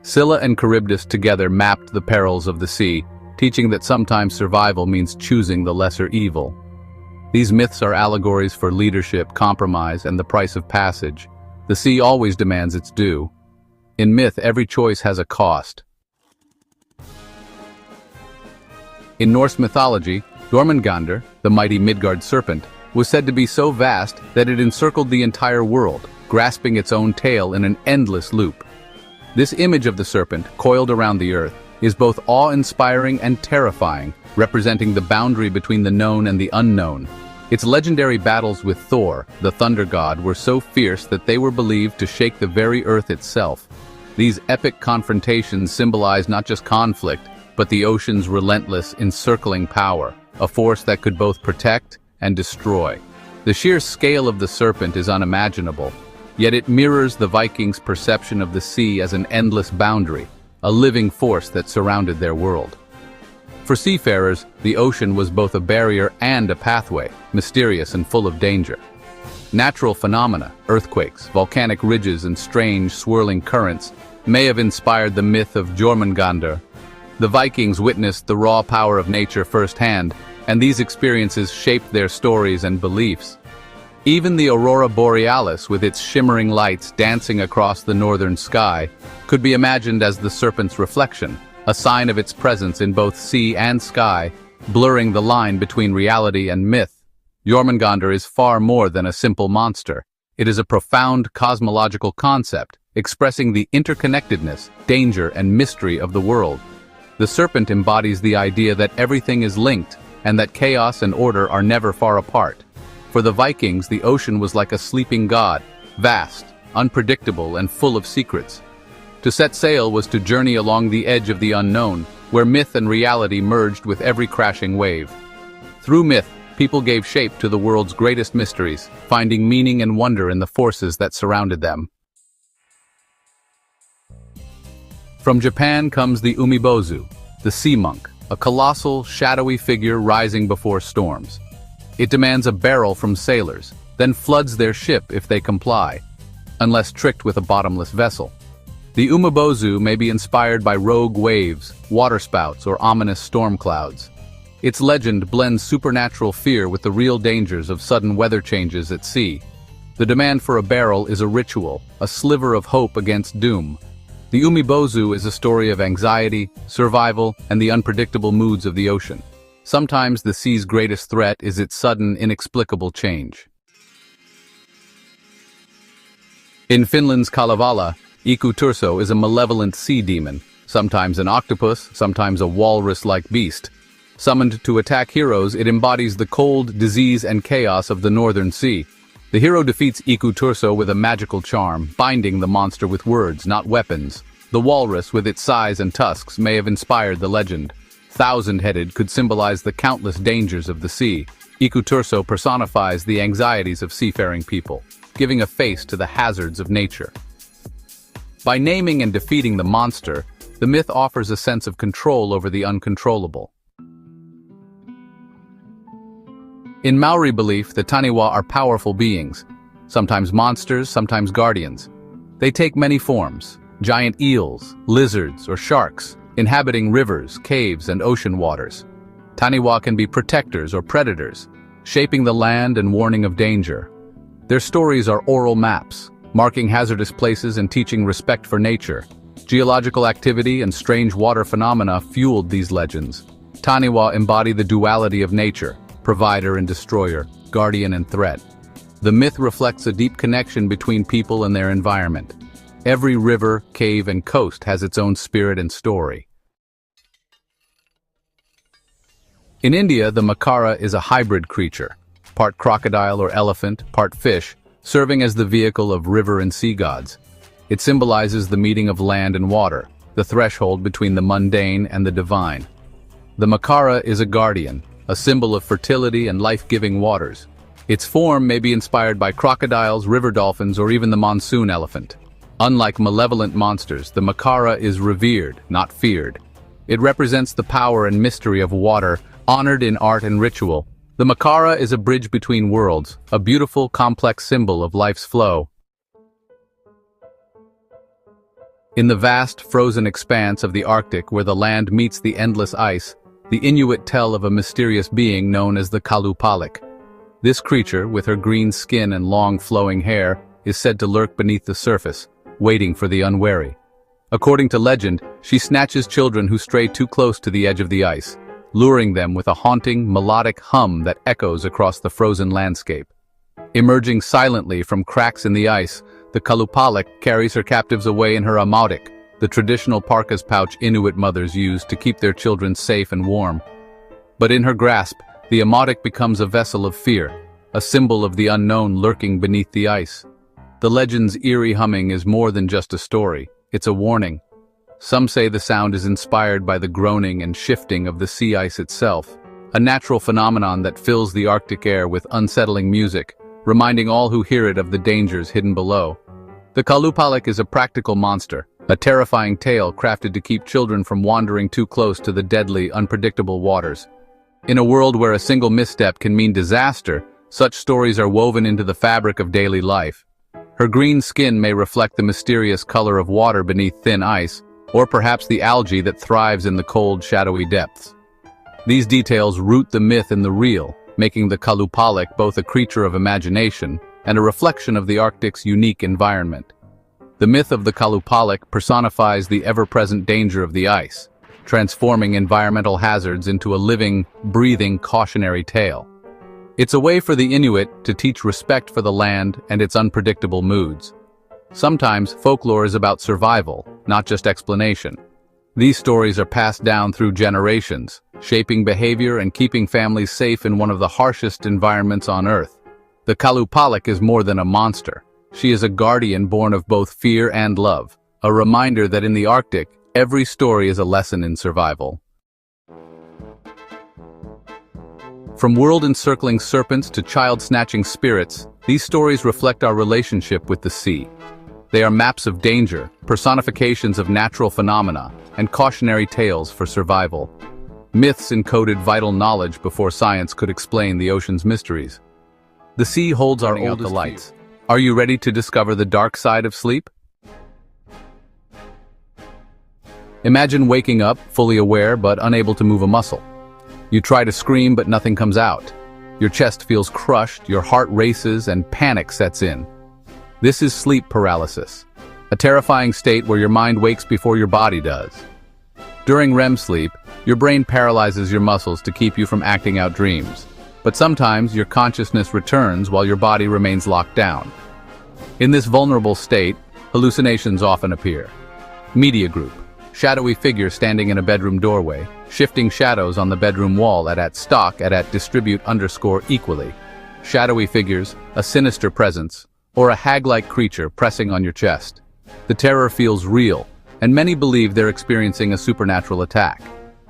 Scylla and Charybdis together mapped the perils of the sea, teaching that sometimes survival means choosing the lesser evil. These myths are allegories for leadership, compromise, and the price of passage. The sea always demands its due. In myth, every choice has a cost. In Norse mythology, Jormungandr, the mighty Midgard serpent, was said to be so vast that it encircled the entire world, grasping its own tail in an endless loop. This image of the serpent, coiled around the earth, is both awe-inspiring and terrifying, representing the boundary between the known and the unknown. Its legendary battles with Thor, the thunder god, were so fierce that they were believed to shake the very earth itself. These epic confrontations symbolize not just conflict, but the ocean's relentless, encircling power, a force that could both protect and destroy. The sheer scale of the serpent is unimaginable, yet it mirrors the Vikings' perception of the sea as an endless boundary, a living force that surrounded their world. For seafarers, the ocean was both a barrier and a pathway, mysterious and full of danger. Natural phenomena, earthquakes, volcanic ridges, and strange, swirling currents may have inspired the myth of Jormungandr. The Vikings witnessed the raw power of nature firsthand, and these experiences shaped their stories and beliefs. Even the aurora borealis, with its shimmering lights dancing across the northern sky, could be imagined as the serpent's reflection, a sign of its presence in both sea and sky, blurring the line between reality and myth. Jormungandr is far more than a simple monster. It is a profound cosmological concept, expressing the interconnectedness, danger, and mystery of the world. The serpent embodies the idea that everything is linked, and that chaos and order are never far apart. For the Vikings, the ocean was like a sleeping god, vast, unpredictable, and full of secrets. To set sail was to journey along the edge of the unknown, where myth and reality merged with every crashing wave. Through myth, people gave shape to the world's greatest mysteries, finding meaning and wonder in the forces that surrounded them. From Japan comes the Umibozu, the sea monk, a colossal, shadowy figure rising before storms. It demands a barrel from sailors, then floods their ship if they comply, unless tricked with a bottomless vessel. The Umibozu may be inspired by rogue waves, waterspouts, or ominous storm clouds. Its legend blends supernatural fear with the real dangers of sudden weather changes at sea. The demand for a barrel is a ritual, a sliver of hope against doom. The Umibozu is a story of anxiety, survival, and the unpredictable moods of the ocean. Sometimes the sea's greatest threat is its sudden, inexplicable change. In Finland's Kalevala, Iku Turso is a malevolent sea demon, sometimes an octopus, sometimes a walrus-like beast. Summoned to attack heroes, it embodies the cold, disease, and chaos of the northern sea. The hero defeats Iku Turso with a magical charm, binding the monster with words, not weapons. The walrus, with its size and tusks, may have inspired the legend. Thousand-headed could symbolize the countless dangers of the sea. Iku Turso personifies the anxieties of seafaring people, giving a face to the hazards of nature. By naming and defeating the monster, the myth offers a sense of control over the uncontrollable. In Maori belief, the Taniwha are powerful beings, sometimes monsters, sometimes guardians. They take many forms: giant eels, lizards, or sharks, inhabiting rivers, caves, and ocean waters. Taniwha can be protectors or predators, shaping the land and warning of danger. Their stories are oral maps, marking hazardous places and teaching respect for nature. Geological activity and strange water phenomena fueled these legends. Taniwha embody the duality of nature, provider and destroyer, guardian and threat. The myth reflects a deep connection between people and their environment. Every river, cave, and coast has its own spirit and story. In India, the Makara is a hybrid creature, part crocodile or elephant, part fish, serving as the vehicle of river and sea gods. It symbolizes the meeting of land and water, the threshold between the mundane and the divine. The Makara is a guardian, a symbol of fertility and life-giving waters. Its form may be inspired by crocodiles, river dolphins, or even the monsoon elephant. Unlike malevolent monsters, the Makara is revered, not feared. It represents the power and mystery of water, honored in art and ritual. The Makara is a bridge between worlds, a beautiful, complex symbol of life's flow. In the vast, frozen expanse of the Arctic where the land meets the endless ice, the Inuit tell of a mysterious being known as the Kalupalik. This creature, with her green skin and long flowing hair, is said to lurk beneath the surface, waiting for the unwary. According to legend, she snatches children who stray too close to the edge of the ice, luring them with a haunting, melodic hum that echoes across the frozen landscape. Emerging silently from cracks in the ice, the Kalupalik carries her captives away in her amautik, the traditional parka's pouch Inuit mothers use to keep their children safe and warm. But in her grasp, the amautik becomes a vessel of fear, a symbol of the unknown lurking beneath the ice. The legend's eerie humming is more than just a story, it's a warning. Some say the sound is inspired by the groaning and shifting of the sea ice itself, a natural phenomenon that fills the Arctic air with unsettling music, reminding all who hear it of the dangers hidden below. The Kalupalik is a practical monster, a terrifying tale crafted to keep children from wandering too close to the deadly, unpredictable waters. In a world where a single misstep can mean disaster, such stories are woven into the fabric of daily life. Her green skin may reflect the mysterious color of water beneath thin ice, or perhaps the algae that thrives in the cold, shadowy depths. These details root the myth in the real, making the Kalupalik both a creature of imagination and a reflection of the Arctic's unique environment. The myth of the Kalupalik personifies the ever-present danger of the ice, transforming environmental hazards into a living, breathing, cautionary tale. It's a way for the Inuit to teach respect for the land and its unpredictable moods. Sometimes folklore is about survival, not just explanation. These stories are passed down through generations, shaping behavior and keeping families safe in one of the harshest environments on Earth. The Kalupalik is more than a monster. She is a guardian born of both fear and love, a reminder that in the Arctic, every story is a lesson in survival. From world-encircling serpents to child-snatching spirits, these stories reflect our relationship with the sea. They are maps of danger, personifications of natural phenomena, and cautionary tales for survival. Myths encoded vital knowledge before science could explain the ocean's mysteries. The sea holds our oldest lights. Are you ready to discover the dark side of sleep? Imagine waking up, fully aware but unable to move a muscle. You try to scream but nothing comes out. Your chest feels crushed, your heart races, and panic sets in. This is sleep paralysis, a terrifying state where your mind wakes before your body does. During REM sleep, your brain paralyzes your muscles to keep you from acting out dreams. But sometimes your consciousness returns while your body remains locked down. In this vulnerable state, hallucinations often appear. Media group, shadowy figure standing in a bedroom doorway, shifting shadows on the bedroom wall at stock at distribute_equally. Shadowy figures, a sinister presence, or a hag-like creature pressing on your chest. The terror feels real, and many believe they're experiencing a supernatural attack.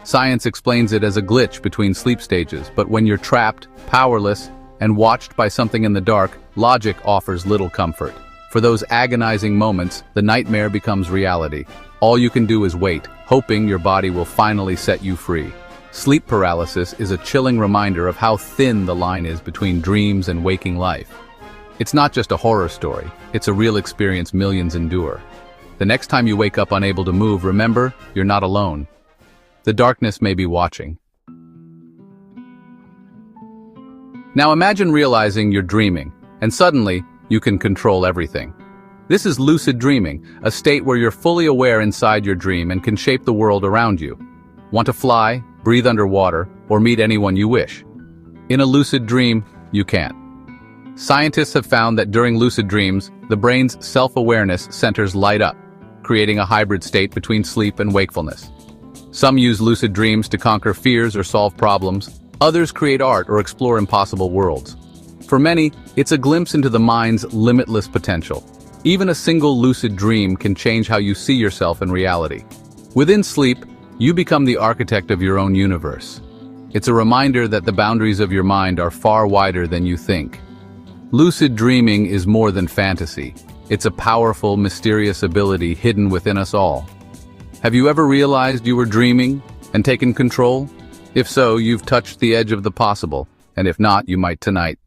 Science explains it as a glitch between sleep stages, but when you're trapped, powerless, and watched by something in the dark, logic offers little comfort. For those agonizing moments, the nightmare becomes reality. All you can do is wait, hoping your body will finally set you free. Sleep paralysis is a chilling reminder of how thin the line is between dreams and waking life. It's not just a horror story, it's a real experience millions endure. The next time you wake up unable to move, remember, you're not alone. The darkness may be watching. Now imagine realizing you're dreaming, and suddenly, you can control everything. This is lucid dreaming, a state where you're fully aware inside your dream and can shape the world around you. Want to fly, breathe underwater, or meet anyone you wish? In a lucid dream, you can. Scientists have found that during lucid dreams, the brain's self-awareness centers light up, creating a hybrid state between sleep and wakefulness. Some use lucid dreams to conquer fears or solve problems. Others create art or explore impossible worlds. For many, it's a glimpse into the mind's limitless potential. Even a single lucid dream can change how you see yourself in reality. Within sleep, you become the architect of your own universe. It's a reminder that the boundaries of your mind are far wider than you think. Lucid dreaming is more than fantasy. It's a powerful, mysterious ability hidden within us all. Have you ever realized you were dreaming and taken control? If so, you've touched the edge of the possible, and if not, you might tonight.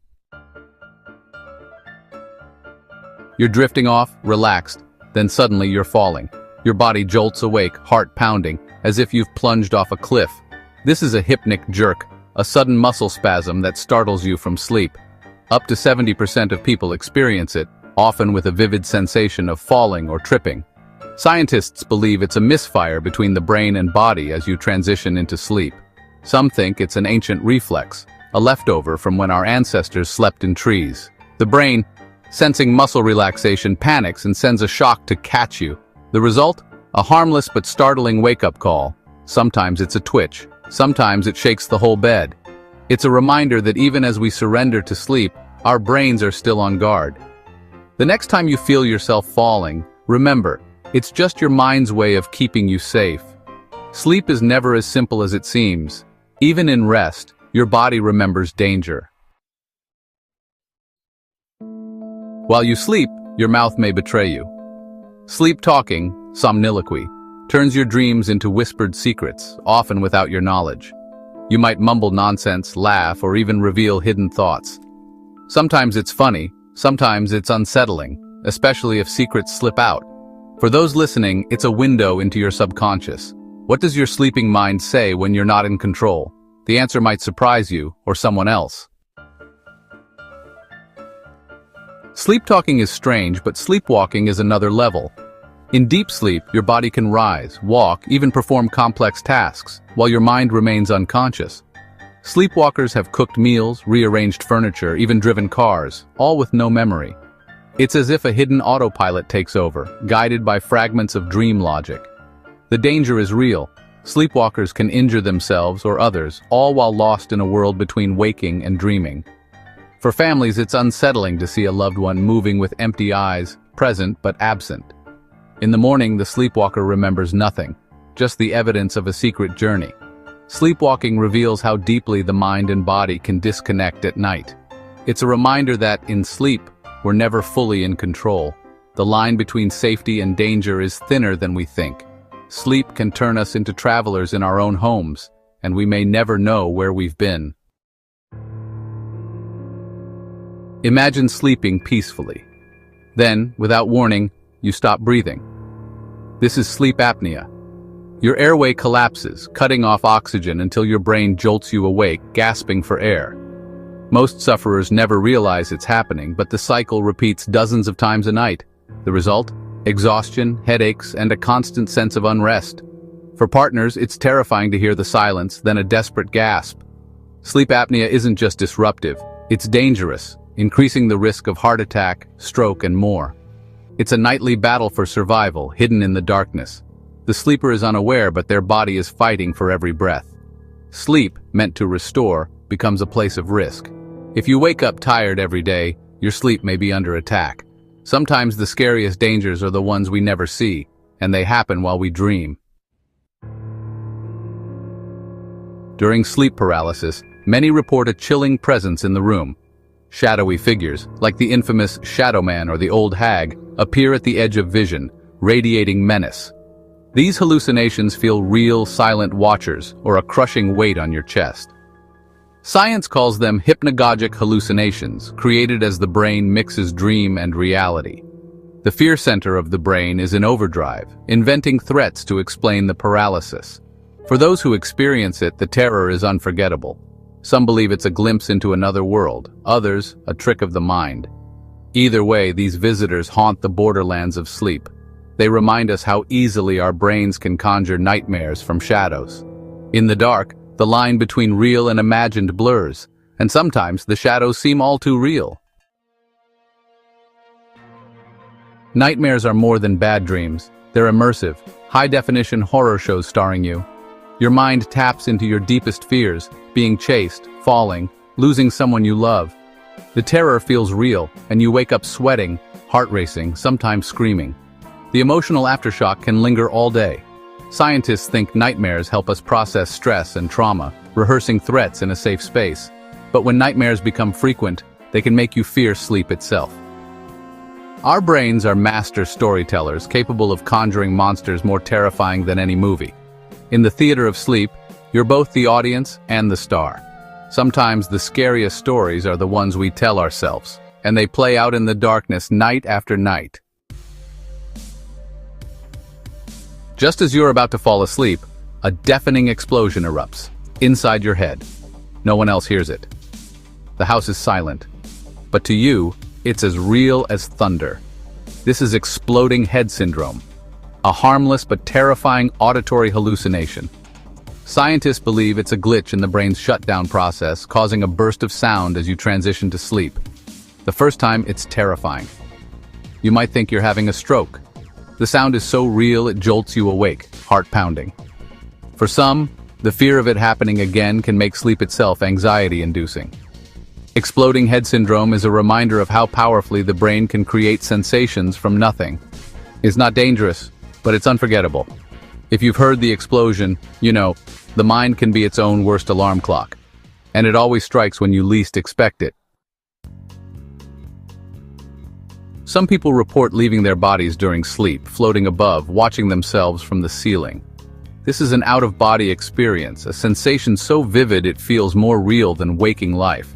You're drifting off, relaxed, then suddenly you're falling. Your body jolts awake, heart pounding, as if you've plunged off a cliff. This is a hypnic jerk, a sudden muscle spasm that startles you from sleep. Up to 70% of people experience it, often with a vivid sensation of falling or tripping. Scientists believe it's a misfire between the brain and body as you transition into sleep. Some think it's an ancient reflex, a leftover from when our ancestors slept in trees. The brain, sensing muscle relaxation, panics and sends a shock to catch you. The result? A harmless but startling wake-up call. Sometimes it's a twitch. Sometimes it shakes the whole bed. It's a reminder that even as we surrender to sleep, our brains are still on guard. The next time you feel yourself falling, remember, it's just your mind's way of keeping you safe. Sleep is never as simple as it seems. Even in rest, your body remembers danger. While you sleep, your mouth may betray you. Sleep talking, somniloquy, turns your dreams into whispered secrets, often without your knowledge. You might mumble nonsense, laugh, or even reveal hidden thoughts. Sometimes it's funny, sometimes it's unsettling, especially if secrets slip out. For those listening, it's a window into your subconscious. What does your sleeping mind say when you're not in control? The answer might surprise you, or someone else. Sleep talking is strange, but sleepwalking is another level. In deep sleep, your body can rise, walk, even perform complex tasks, while your mind remains unconscious. Sleepwalkers have cooked meals, rearranged furniture, even driven cars, all with no memory. It's as if a hidden autopilot takes over, guided by fragments of dream logic. The danger is real. Sleepwalkers can injure themselves or others, all while lost in a world between waking and dreaming. For families, it's unsettling to see a loved one moving with empty eyes, present but absent. In the morning, the sleepwalker remembers nothing, just the evidence of a secret journey. Sleepwalking reveals how deeply the mind and body can disconnect at night. It's a reminder that, in sleep, we're never fully in control. The line between safety and danger is thinner than we think. Sleep can turn us into travelers in our own homes, and we may never know where we've been. Imagine sleeping peacefully. Then, without warning, you stop breathing. This is sleep apnea. Your airway collapses, cutting off oxygen until your brain jolts you awake, gasping for air. Most sufferers never realize it's happening, but the cycle repeats dozens of times a night. The result? Exhaustion, headaches, and a constant sense of unrest. For partners, it's terrifying to hear the silence, then a desperate gasp. Sleep apnea isn't just disruptive, it's dangerous, increasing the risk of heart attack, stroke, and more. It's a nightly battle for survival, hidden in the darkness. The sleeper is unaware, but their body is fighting for every breath. Sleep, meant to restore, becomes a place of risk. If you wake up tired every day, your sleep may be under attack. Sometimes the scariest dangers are the ones we never see, and they happen while we dream. During sleep paralysis, many report a chilling presence in the room. Shadowy figures, like the infamous Shadow Man or the Old Hag, appear at the edge of vision, radiating menace. These hallucinations feel real, silent watchers, or a crushing weight on your chest. Science calls them hypnagogic hallucinations, created as the brain mixes dream and reality. The fear center of the brain is in overdrive, inventing threats to explain the paralysis. For those who experience it, the terror is unforgettable. Some believe it's a glimpse into another world, others, a trick of the mind. Either way, these visitors haunt the borderlands of sleep. They remind us how easily our brains can conjure nightmares from shadows. In the dark, the line between real and imagined blurs, and sometimes the shadows seem all too real. Nightmares are more than bad dreams. They're immersive, high-definition horror shows starring you. Your mind taps into your deepest fears, being chased, falling, losing someone you love. The terror feels real, and you wake up sweating, heart racing, sometimes screaming. The emotional aftershock can linger all day. Scientists think nightmares help us process stress and trauma, rehearsing threats in a safe space. But when nightmares become frequent, they can make you fear sleep itself. Our brains are master storytellers, capable of conjuring monsters more terrifying than any movie. In the theater of sleep, you're both the audience and the star. Sometimes the scariest stories are the ones we tell ourselves, and they play out in the darkness night after night. Just as you're about to fall asleep, a deafening explosion erupts inside your head. No one else hears it. The house is silent, but to you, it's as real as thunder. This is exploding head syndrome, a harmless but terrifying auditory hallucination. Scientists believe it's a glitch in the brain's shutdown process, causing a burst of sound as you transition to sleep. The first time, it's terrifying. You might think you're having a stroke. The sound is so real it jolts you awake, heart pounding. For some, the fear of it happening again can make sleep itself anxiety-inducing. Exploding head syndrome is a reminder of how powerfully the brain can create sensations from nothing. It's not dangerous, but it's unforgettable. If you've heard the explosion, you know, the mind can be its own worst alarm clock, and it always strikes when you least expect it. Some people report leaving their bodies during sleep, floating above, watching themselves from the ceiling. This is an out-of-body experience, a sensation so vivid it feels more real than waking life.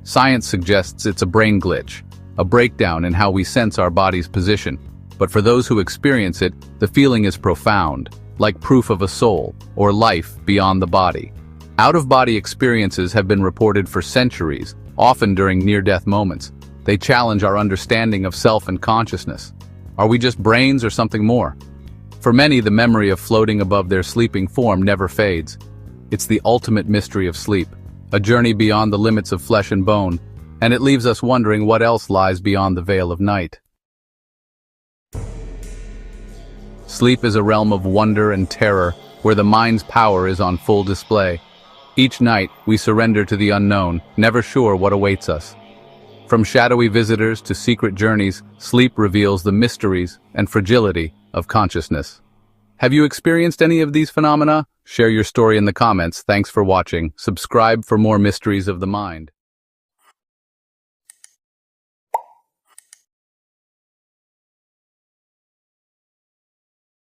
Science suggests it's a brain glitch, a breakdown in how we sense our body's position. But for those who experience it, the feeling is profound, like proof of a soul, or life beyond the body. Out-of-body experiences have been reported for centuries, often during near-death moments. They challenge our understanding of self and consciousness. Are we just brains or something more? For many, the memory of floating above their sleeping form never fades. It's the ultimate mystery of sleep, a journey beyond the limits of flesh and bone, and it leaves us wondering what else lies beyond the veil of night. Sleep is a realm of wonder and terror, where the mind's power is on full display. Each night, we surrender to the unknown, never sure what awaits us. From shadowy visitors to secret journeys, sleep reveals the mysteries and fragility of consciousness. Have you experienced any of these phenomena? Share your story in the comments. Thanks for watching. Subscribe for more mysteries of the mind.